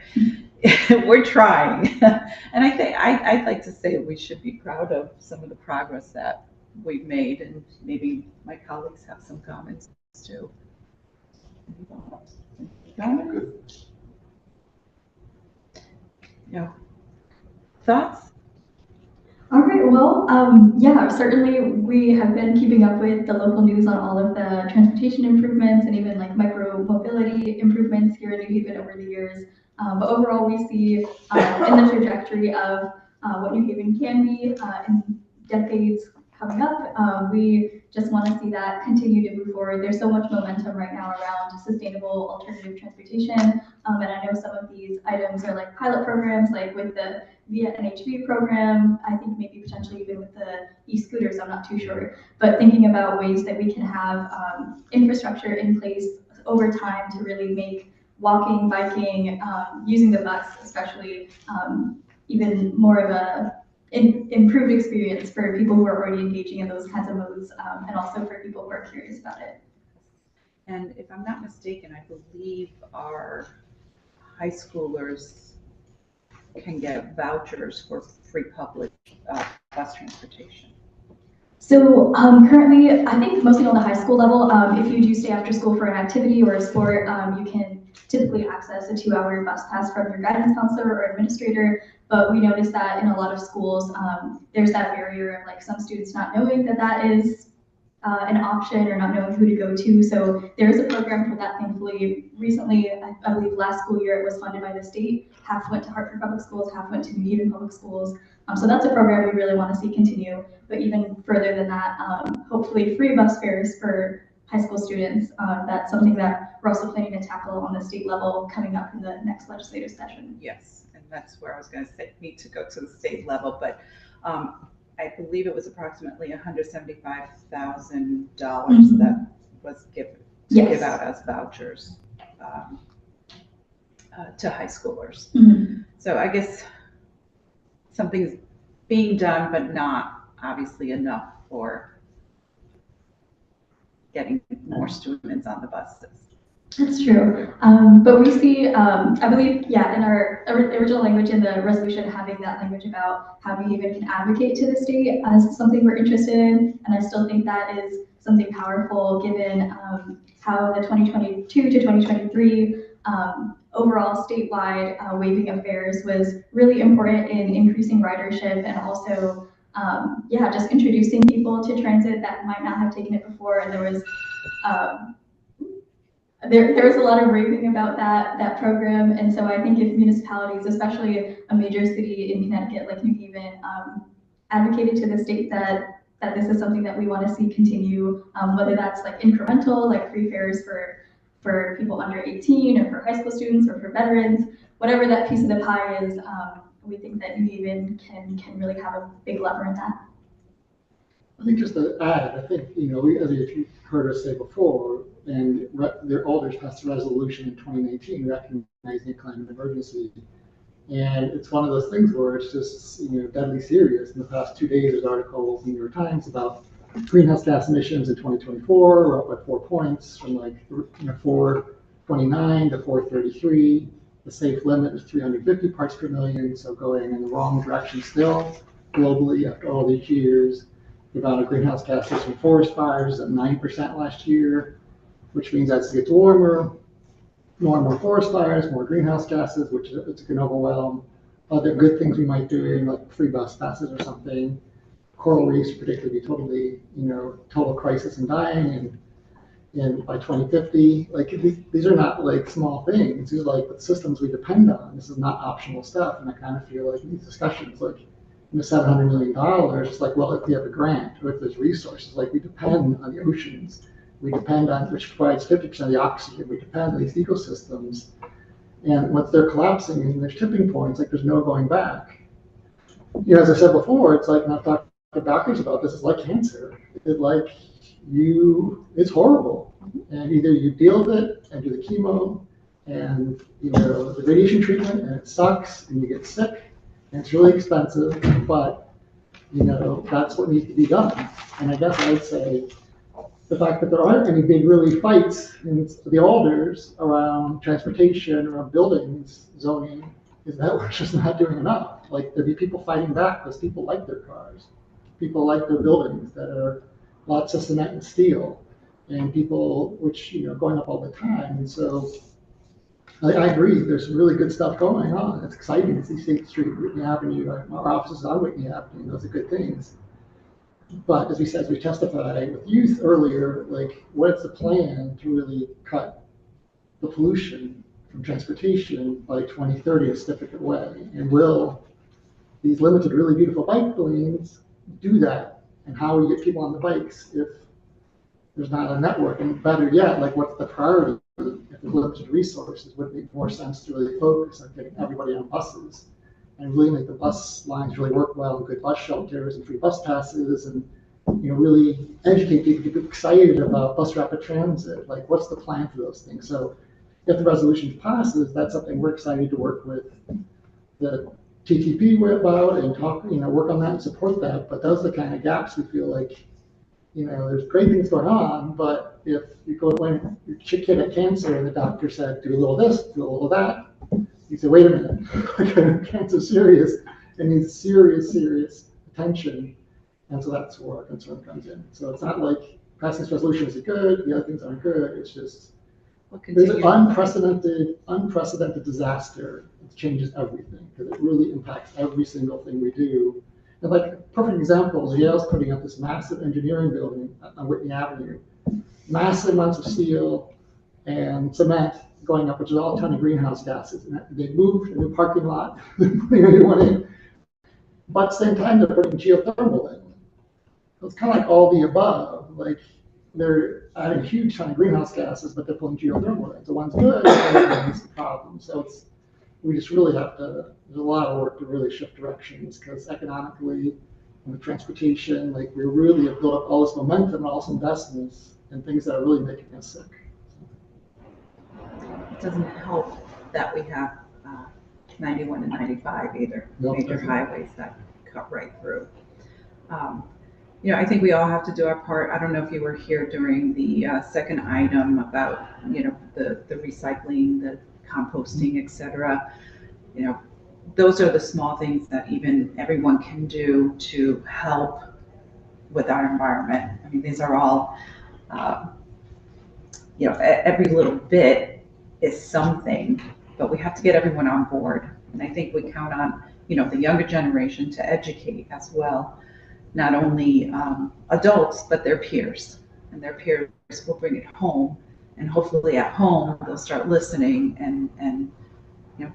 we're trying. And I think I'd like to say we should be proud of some of the progress that we've made, and maybe my colleagues have some comments too. Comments? No. Thoughts? All right, well, certainly we have been keeping up with the local news on all of the transportation improvements and even like micro mobility improvements here in New Haven over the years. But overall, we see in the trajectory of what New Haven can be in decades coming up. We just want to see that continue to move forward. There's so much momentum right now around sustainable alternative transportation. And I know some of these items are like pilot programs, like with the via NHV program, I think maybe potentially even with the e-scooters, I'm not too sure, but thinking about ways that we can have infrastructure in place over time to really make walking, biking, using the bus especially, even more of a improved experience for people who are already engaging in those kinds of modes, and also for people who are curious about it. And if I'm not mistaken, I believe our high schoolers can get vouchers for free public bus transportation. So currently, I think mostly on the high school level, if you do stay after school for an activity or a sport, you can typically access a 2-hour bus pass from your guidance counselor or administrator. But we noticed that in a lot of schools, there's that barrier of like some students not knowing that that is an option or not knowing who to go to. So there is a program for that, thankfully. Recently, I believe last school year, it was funded by the state. Half went to Hartford Public Schools, half went to New Haven Public Schools. So that's a program we really want to see continue. But even further than that, hopefully free bus fares for high school students. That's something that we're also planning to tackle on the state level coming up in the next legislative session. Yes, and that's where I was going to say, need to go to the state level, but I believe it was approximately $175,000 that was given to Yes. give out as vouchers to high schoolers. So I guess something's being done, but not obviously enough for getting more students on the buses. That's true. But we see, I believe, yeah, in our original language in the resolution, having that language about how we even can advocate to the state as something we're interested in. And I still think that is something powerful given how the 2022 to 2023 overall statewide waiving of fares was really important in increasing ridership and also, yeah, just introducing people to transit that might not have taken it before. And there was, there was a lot of raving about that program, and so I think if municipalities, especially a major city in Connecticut like New Haven, advocated to the state that this is something that we want to see continue, whether that's like incremental, like free fares for people under 18, or for high school students, or for veterans, whatever that piece of the pie is, we think that New Haven can really have a big lever in that. I think just to add, I think, you know, as you've heard us say before, and their alders passed a resolution in 2019 recognizing a climate emergency. And it's one of those things where it's just, you know, deadly serious. In the past 2 days, there's articles in the New York Times about greenhouse gas emissions in 2024. We're up by 4 points from like 429 to 433. The safe limit is 350 parts per million, so going in the wrong direction still globally after all these years. The amount of greenhouse gases from forest fires is at 9% last year, which means as it gets warmer, more and more forest fires, more greenhouse gases, which it's going to overwhelm other good things we might do, like free bus passes or something. Coral reefs predicted to be totally, you know, total crisis and dying, and by 2050, like these are not like small things. These are like the systems we depend on. This is not optional stuff, and I kind of feel like in these discussions, like, you know, $700 million, it's like, well, if we have a grant or if there's resources, like we depend on the oceans, we depend on, which provides 50% of the oxygen, we depend on these ecosystems. And once they're collapsing and there's tipping points, like there's no going back. You know, as I said before, it's like, not talking to doctors about this, it's like cancer. It's horrible. And either you deal with it and do the chemo and, you know, the radiation treatment, and it sucks and you get sick and it's really expensive, but, you know, that's what needs to be done. And I guess I'd say the fact that there aren't any big really fights in the alders around transportation or buildings zoning is that we're just not doing enough. Like, there'd be people fighting back because people like their cars. People like their buildings that are lots of cement and steel, and people, which, you know, going up all the time. And so I agree, there's some really good stuff going on. It's exciting to see State Street, Whitney Avenue, our offices on Whitney Avenue, those are good things. But as we said, as we testified with youth earlier, like, what's the plan to really cut the pollution from transportation by 2030 a significant way? And will these limited, really beautiful bike lanes do that? And how we get people on the bikes if there's not a network? And better yet, like, what's the priority? If there's limited resources, would it make more sense to really focus on getting everybody on buses and really make the bus lines really work well, and good bus shelters and free bus passes, and, you know, really educate people to get excited about bus rapid transit? Like, what's the plan for those things? So if the resolution passes, that's something we're excited to work with the TTP about and talk, you know, work on that and support that. But those are the kind of gaps we feel like, you know, there's great things going on, but if you go, when your kid had cancer and the doctor said, do a little this, do a little that, you say, wait a minute, cancer's serious and needs serious, serious attention. And so that's where our concern comes in. So it's not like passing this resolution is good, the other things aren't good, it's just, We'll there's continue. an unprecedented disaster. It changes everything because it really impacts every single thing we do. And like a perfect example is Yale's putting up this massive engineering building on Whitney Avenue. Massive amounts of steel and cement going up, which is all a ton of greenhouse gases. And they moved a new parking lot, they're putting a new one in. But at the same time, they're putting geothermal in. So it's kind of like all the above. Like they're adding a huge ton of greenhouse gases, but they're pulling geothermal in. So one's good, and one's the problem. So it's, we just really have to, there's a lot of work to really shift directions because economically, and the transportation, like we really have built up all this momentum and all this investments and things that are really making us sick. It doesn't help that we have 91 and 95 either, Nope, major doesn't. highways that cut right through. I think we all have to do our part. I don't know if you were here during the second item about, the recycling, the composting, et cetera. Those are the small things that even everyone can do to help with our environment. I mean, these are all, every little bit is something, but we have to get everyone on board. And I think we count on, the younger generation to educate as well, not only adults, but their peers. And their peers will bring it home. And hopefully at home, they'll start listening and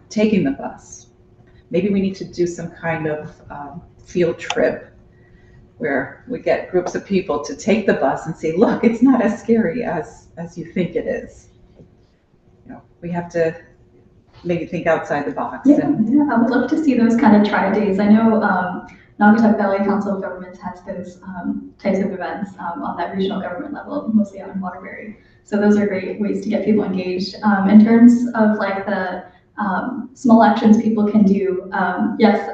taking the bus. Maybe we need to do some kind of field trip where we get groups of people to take the bus and say, look, it's not as scary as you think it is. We have to maybe think outside the box. Yeah, I would love to see those kind of tri-days. I know Naugatuck Valley Council of Governments has those types of events on that regional government level, mostly out in Waterbury. So those are great ways to get people engaged. In terms of like the small actions people can do, yes,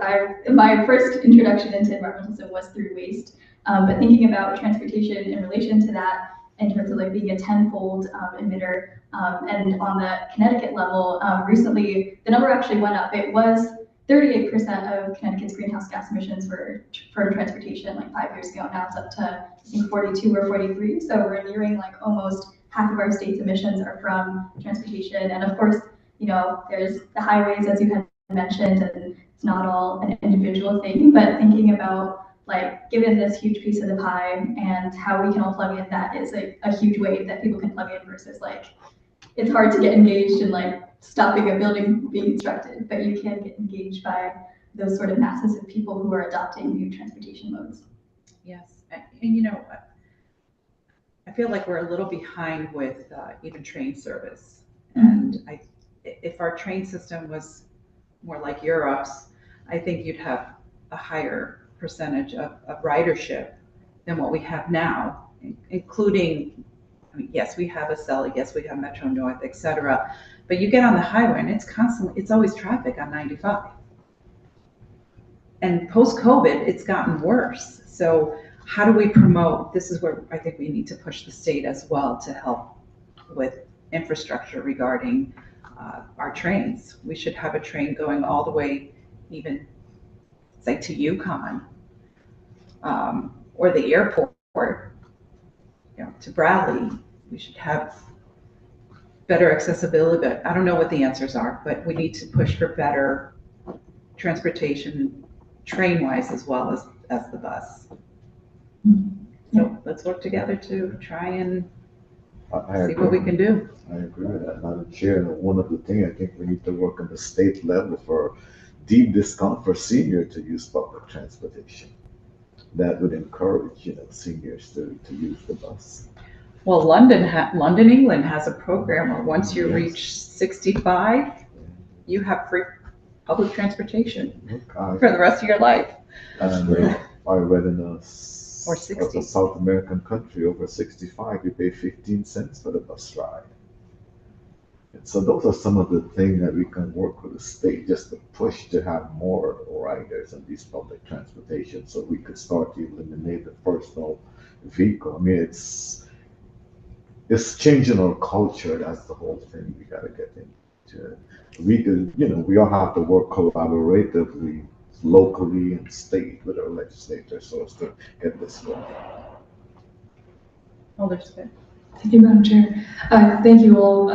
my first introduction into environmentalism was through waste, but thinking about transportation in relation to that, in terms of like being a tenfold emitter. And on the Connecticut level, recently the number actually went up. It was 38% of Connecticut's greenhouse gas emissions were for transportation like 5 years ago. Now it's up to I think 42 or 43. So we're nearing like almost half of our state's emissions are from transportation. And of course, there's the highways, as you had mentioned, and it's not all an individual thing, but thinking about like given this huge piece of the pie and how we can all plug in, that is a huge way that people can plug in versus like, it's hard to get engaged in like stopping a building being constructed, but you can get engaged by those sort of masses of people who are adopting new transportation modes. Yes, and I feel like we're a little behind with even train service. And if our train system was more like Europe's, I think you'd have a higher percentage of ridership than what we have now, including, yes, we have Acela, yes, we have Metro North, et cetera, but you get on the highway and it's always traffic on 95. And post-COVID, it's gotten worse. So how do we promote, this is where I think we need to push the state as well to help with infrastructure regarding our trains. We should have a train going all the way even, say, to Yukon or the airport, to Bradley. We should have better accessibility. But I don't know what the answers are, but we need to push for better transportation, train-wise as well as the bus. So let's work together to try and see what we can do. I agree with that, Madam Chair. And one of the things I think we need to work on the state level for deep discount for senior to use public transportation. That would encourage, seniors to use the bus. Well, London, England has a program where once you reach 65, you have free public transportation for the rest of your life. And I read in a Or 60. South American country, over 65, you pay 15 cents for the bus ride. And so those are some of the things that we can work with the state just to push to have more riders on these public transportation so we could start to eliminate the personal vehicle. I mean, it's changing our culture. That's the whole thing we got to get into. We could, we all have to work collaboratively locally and state with our legislature so as to get this going. Alderston. Thank you, Madam Chair. Thank you all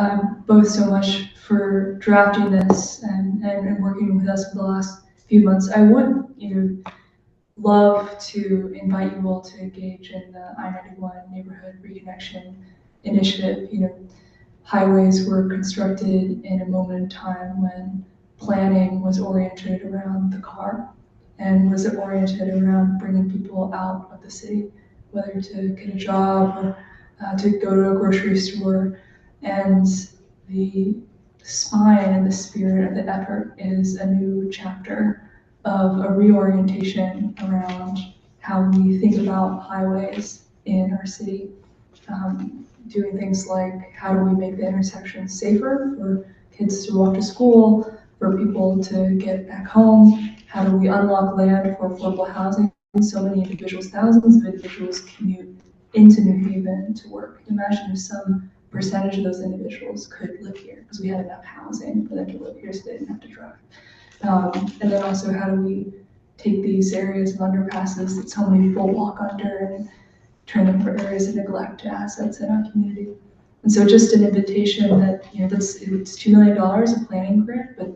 both so much for drafting this and working with us for the last few months. I would, love to invite you all to engage in the I-91 Neighborhood Reconnection Initiative. Highways were constructed in a moment in time when planning was oriented around the car and was oriented around bringing people out of the city, whether to get a job or to go to a grocery store. And the spine and the spirit of the effort is a new chapter of a reorientation around how we think about highways in our city. Doing things like how do we make the intersections safer for kids to walk to school, for people to get back home? How do we unlock land for affordable housing? So many individuals, thousands of individuals commute into New Haven to work. Imagine if some percentage of those individuals could live here because we had enough housing for them to live here so they didn't have to drive. And then also how do we take these areas of underpasses that so many people walk under and turn them from areas of neglect to assets in our community. And so just an invitation that, it's $2 million a planning grant, but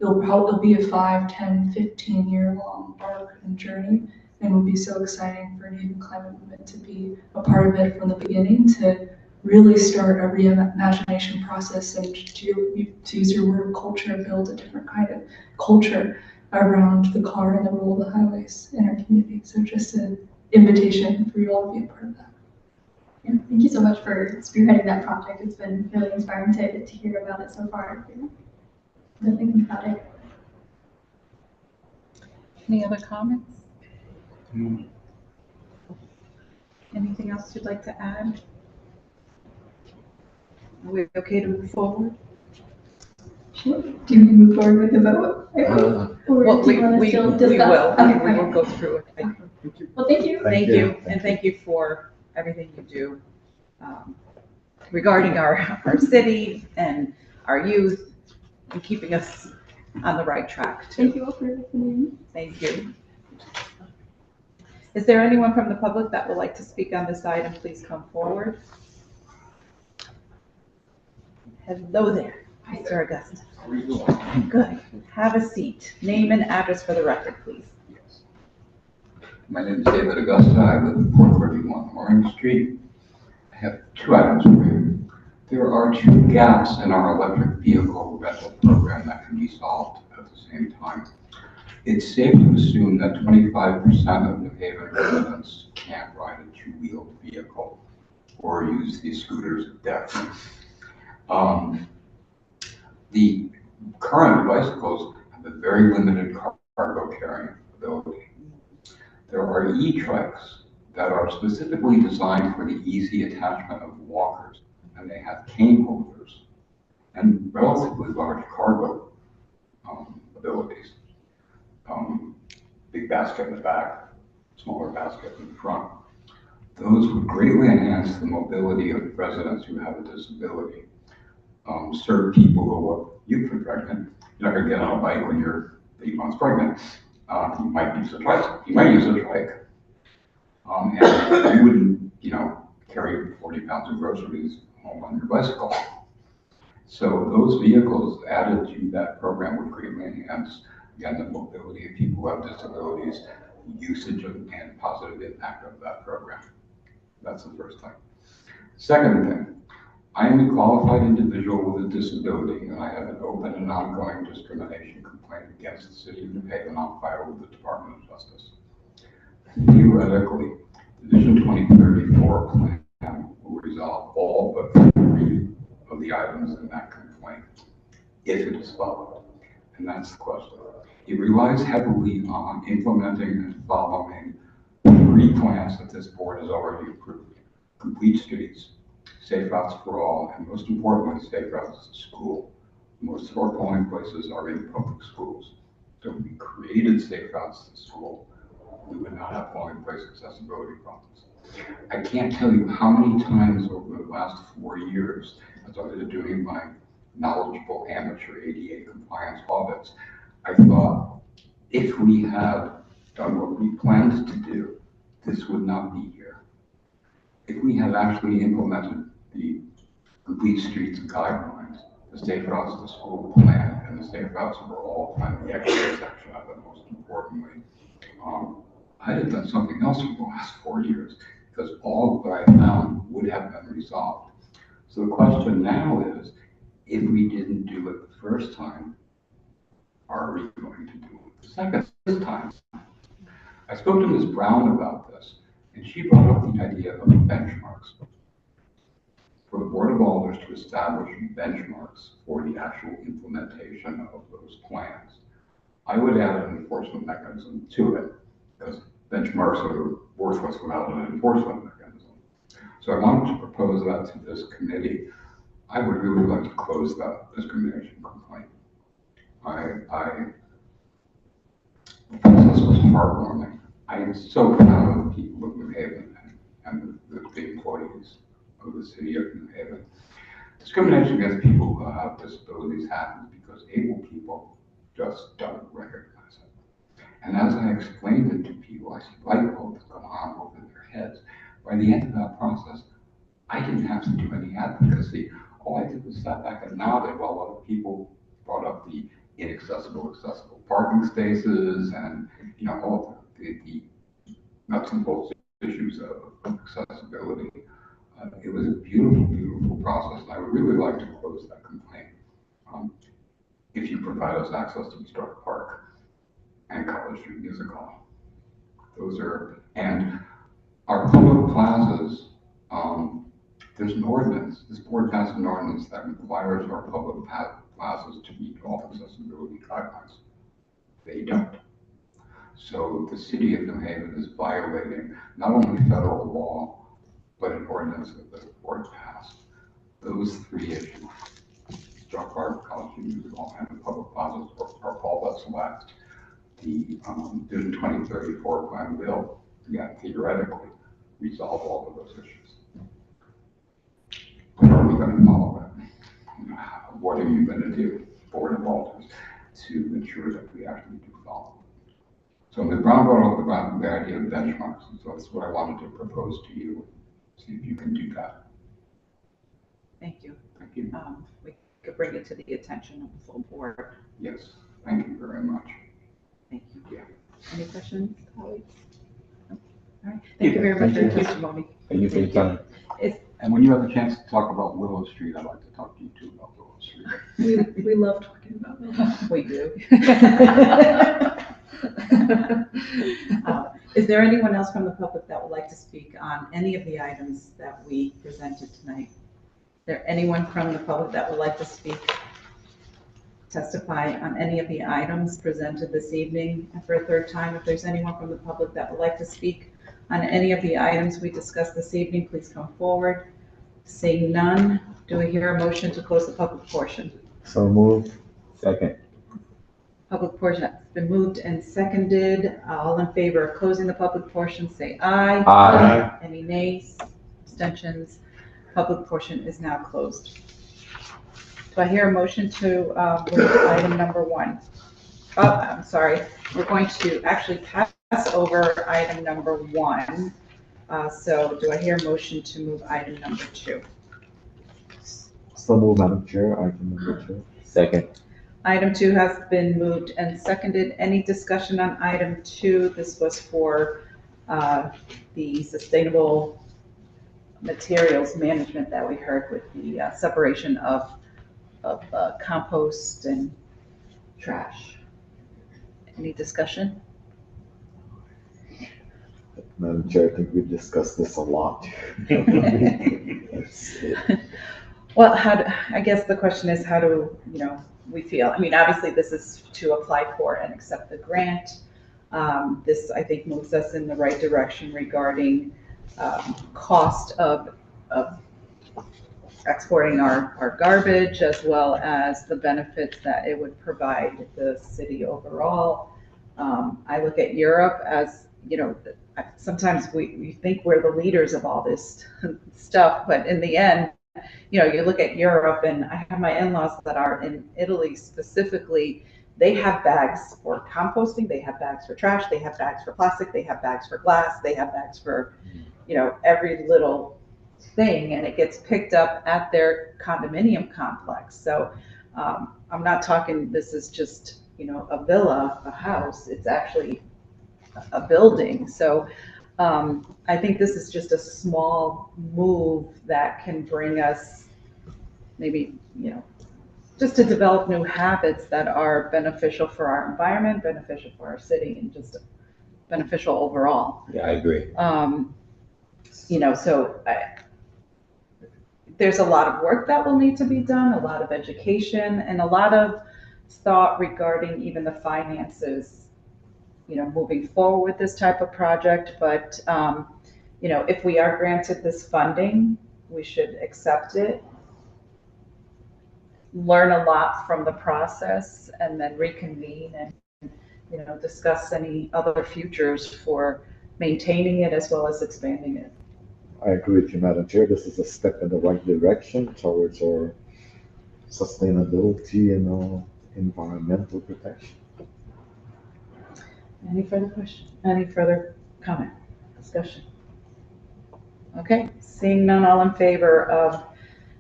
it'll be a 5, 10, 15 year long arc and journey, and will be so exciting for New Haven Climate Movement to be a part of it from the beginning, to really start a reimagination process and to use your word culture, build a different kind of culture around the car and the role of the highways in our community. So just an invitation for you all to be a part of that. Yeah, thank you so much for spearheading that project. It's been really inspiring to hear about it so far. Been thinking about it. Any other comments? Anything else you'd like to add? Are we okay to move forward? Sure. Do you move forward with the vote? Or Well, do you want to still discuss? we will. Okay. We will go through it. Well, thank you. Thank you, and thank you for everything you do regarding our city and our youth and keeping us on the right track too. Thank you all for listening. Thank you. Is there anyone from the public that would like to speak on this item? Please come forward. Hello there, Mr. Augusta. How are you doing? Good. Have a seat. Name and address for the record, please. Yes. My name is David Augusta. I live at 431 Orange Street. I have 2 items for you. There are 2 gaps in our electric vehicle rental program that can be solved at the same time. It's safe to assume that 25% of New Haven residents can't ride a 2-wheeled vehicle or use these scooters at depth. The current bicycles have a very limited cargo carrying ability. There are e-trikes that are specifically designed for the easy attachment of walkers, and they have cane holders and relatively large cargo abilities. Big basket in the back, smaller basket in the front. Those would greatly enhance the mobility of residents who have a disability. Serve people who are youth and pregnant. You're not going to get on a bike when you're 8 months pregnant. You might use a trike. You might use a trike. And you wouldn't, carry 40 pounds of groceries home on your bicycle. So those vehicles added to that program would greatly enhance, again, the mobility of people who have disabilities, usage and positive impact of that program. That's the first thing. Second thing, I am a qualified individual with a disability, and I have an open and ongoing discrimination complaint against the city of New Haven on file with the Department of Justice. Theoretically, the Vision 2034 plan will resolve all but 3 of the items in that complaint, if it is followed. And that's the question. It relies heavily on implementing and following 3 plans that this board has already approved: complete streets, safe routes for all, and most importantly, safe routes to school. Most of our polling places are in public schools. So if we created safe routes to school, we would not have polling place accessibility problems. I can't tell you how many times over the last 4 years, as I was doing my knowledgeable amateur ADA compliance audits, I thought, if we had done what we planned to do, this would not be here. If we had actually implemented the Complete Streets guidelines, the Safe Routes to School plan and the Safe Routes Overall plan, the extra section of it, most importantly, I'd have done something else for the last 4 years because all that I found would have been resolved. So the question now is, if we didn't do it the first time, are we going to do it the second time? I spoke to Ms. Brown about this, and she brought up the idea of benchmarks. For the Board of Alders to establish benchmarks for the actual implementation of those plans. I would add an enforcement mechanism to it, because benchmarks are worthless without an enforcement mechanism. So I wanted to propose that to this committee. I would really like to close that discrimination complaint. This was heartwarming. I am so proud of the people of New Haven and the employees of the city of New Haven. Discrimination against people who have disabilities happens because able people just don't recognize it. And as I explained it to people, I see light bulbs going on over their heads. By the end of that process, I didn't have to do any advocacy. All I did was sat back and nodded while other people brought up the accessible parking spaces and, you know, all the nuts and bolts issues of accessibility. It was a beautiful, beautiful process, and I would really like to close that complaint. If you provide us access to Historic Park and College Street Music Hall. Those are, and our public plazas, there's an ordinance. This board passed an ordinance that requires our public plazas to meet all accessibility guidelines. They don't. So the city of New Haven is violating not only federal law, but an ordinance that the board passed. Those three issues, Historic Park, College Street Music Hall, and the public plazas are all that's left. The Vision 2034 plan will, again, theoretically, resolve all of those issues. Are we going to follow it? What are you going to do, Board of Alders, to ensure that we actually do follow it? So Ms. Brown brought up the idea of benchmarks, and so that's what I wanted to propose to you. See if you can do that. Thank you. Thank you. We could bring it to the attention of the full board. Yes, thank you very much. Thank you. Yeah. Any questions, colleagues? No? All right. Thank you very much for your testimony. Thank you for your time. And when you have a chance to talk about Willow Street, I'd like to talk to you too about Willow Street. We love talking about that. We do. Is there anyone else from the public that would like to speak on any of the items that we presented tonight? Is there anyone from the public that would like to speak, testify on any of the items presented this evening? And for a third time, if there's anyone from the public that would like to speak on any of the items we discussed this evening, please come forward. Seeing none, do we hear a motion to close the public portion? So move. Second. Public portion has been moved and seconded. All in favor of closing the public portion, say aye. Aye. Any nays, abstentions? Public portion is now closed. Do I hear a motion to move item number 1? Oh, I'm sorry. We're going to actually pass over item number 1. So do I hear a motion to move item number 2? So move, Madam Chair, item number 2. Second. Item 2 has been moved and seconded. Any discussion on item 2? This was for the sustainable materials management that we heard with the separation of compost and trash. Any discussion? Madam Chair, I think we discussed this a lot. Well, I guess the question is, how do, we feel? I mean, obviously this is to apply for and accept the grant. This, I think, moves us in the right direction regarding cost of exporting our garbage, as well as the benefits that it would provide the city overall. I look at Europe as, sometimes we think we're the leaders of all this stuff, but in the end, you look at Europe, and I have my in-laws that are in Italy specifically. they have bags for composting, they have bags for trash, they have bags for plastic, they have bags for glass, they have bags for, every little thing, and it gets picked up at their condominium complex. So I'm not talking, this is just, a villa, a house, it's actually a building. So I think this is just a small move that can bring us maybe, just to develop new habits that are beneficial for our environment, beneficial for our city, and just beneficial overall. Yeah, I agree. There's a lot of work that will need to be done, a lot of education, and a lot of thought regarding even the finances, moving forward with this type of project. But, if we are granted this funding, we should accept it, learn a lot from the process, and then reconvene and, discuss any other futures for maintaining it as well as expanding it. I agree with you, Madam Chair. This is a step in the right direction towards our sustainability and environmental protection. Any further question? Any further comment, discussion? Okay, seeing none, all in favor of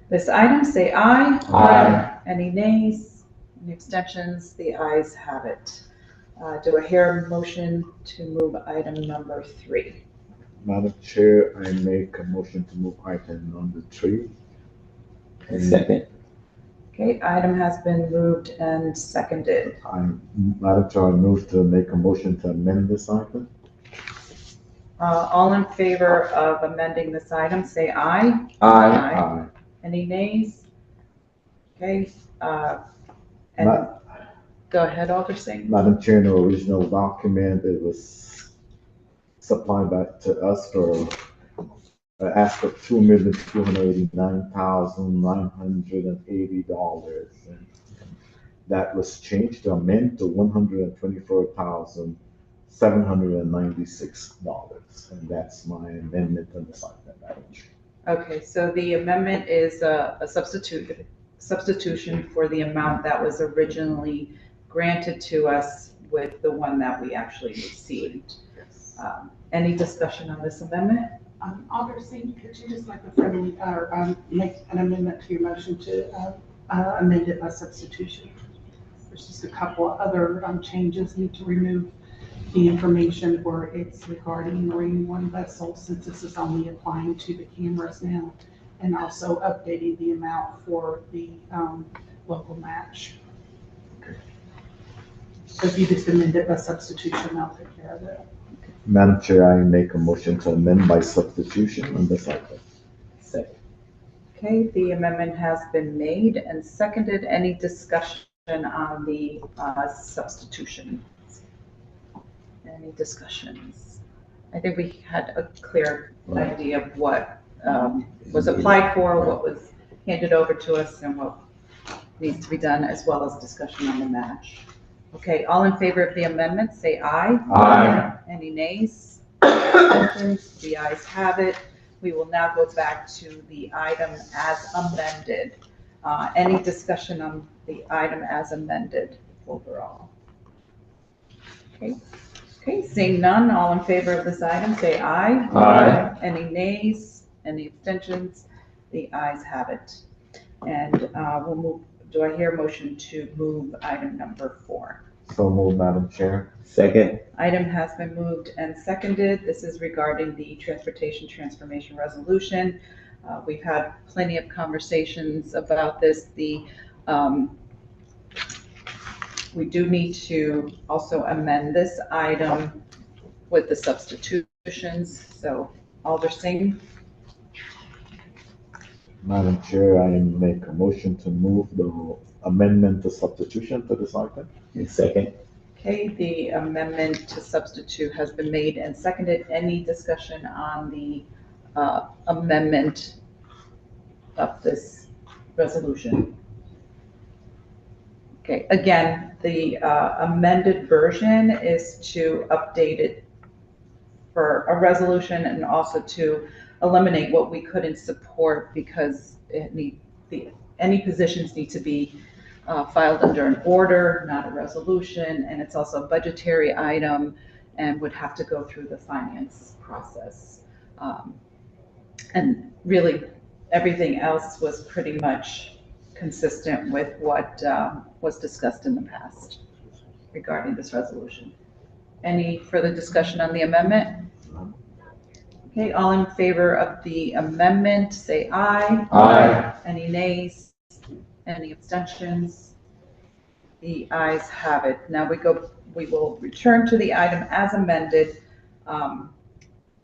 this item, say aye. Aye. Any nays? Any abstentions? The ayes have it. Do I hear a motion to move item number 3? Madam Chair, I make a motion to move item number 3. Second. Okay, item has been moved and seconded. Madam Chair, I move to make a motion to amend this item. All in favor of amending this item, say aye. Aye. Any nays? Okay, and go ahead, Alder Singh. Madam Chair, in the original document, it was supplied back to us for an ask of $2,289,980, and that was changed to amend to $124,796, and that's my amendment on the site, Madam Chair. Okay, so the amendment is a substitution for the amount that was originally granted to us with the one that we actually received. Any discussion on this amendment? Alder Singh, could you just make an amendment to your motion to amend it by substitution? There's just a couple of other changes. Need to remove the information where it's regarding Marine One vessel, since this is only applying to the cameras now, and also updating the amount for the local match. So if you just amend it by substitution, I'll take care of it. Madam Chair, I make a motion to amend by substitution on this item. Second. Okay, the amendment has been made and seconded. Any discussion on the substitution? Any discussions? I think we had a clear idea of what was applied for, what was handed over to us, and what needs to be done, as well as discussion on the match. Okay, all in favor of the amendment, say aye. Aye. Any nays? The ayes have it. We will now go back to the item as amended. Any discussion on the item as amended overall? Okay, seeing none, all in favor of this item, say aye. Aye. Any nays? Any abstentions? The ayes have it. And we'll move. Do I hear a motion to move item number 4? So moved, Madam Chair. Second. Item has been moved and seconded. This is regarding the Transportation Transformation Resolution. We've had plenty of conversations about this. We do need to also amend this item with the substitutions. So Alder Singh. Madam Chair, I make a motion to move the amendment to substitution to this item. Second. Okay, the amendment to substitute has been made and seconded. Any discussion on the amendment of this resolution? Okay, again, the amended version is to update it for a resolution and also to eliminate what we couldn't support because any positions need to be filed under an order, not a resolution, and it's also a budgetary item and would have to go through the finance process. And really, everything else was pretty much consistent with what was discussed in the past regarding this resolution. Any further discussion on the amendment? Okay, all in favor of the amendment, say aye. Aye. Any nays? Any abstentions? The ayes have it. Now we will return to the item as amended.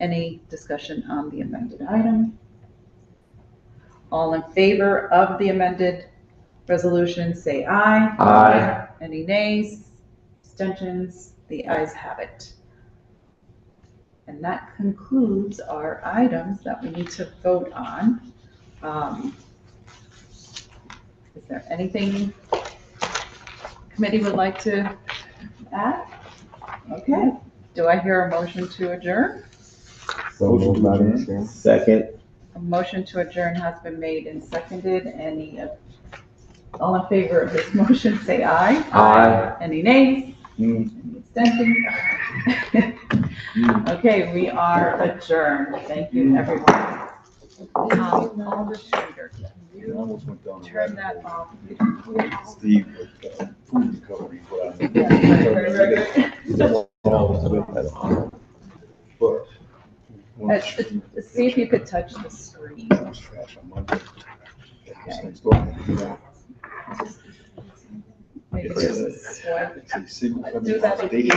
Any discussion on the amended item? All in favor of the amended resolution, say aye. Aye. Any nays? Abstentions? The ayes have it. And that concludes our items that we need to vote on. Is there anything committee would like to add? Okay. Do I hear a motion to adjourn? So moved, Madam Chair. Second. A motion to adjourn has been made and seconded. All in favor of this motion, say aye. Aye. Any nays? Any abstentions? Okay, we are adjourned. Thank you, everyone. Alder Schrader, can It you almost went down. turn that off? Steve with food recovery, but See if you could touch the screen. Maybe just a swipe. Do that if you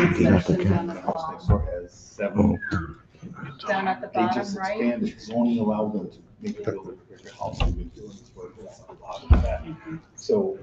down at the They bottom just right. expanded, zoning allowed them to make a building a bigger house. They've been doing this for a lot of that. So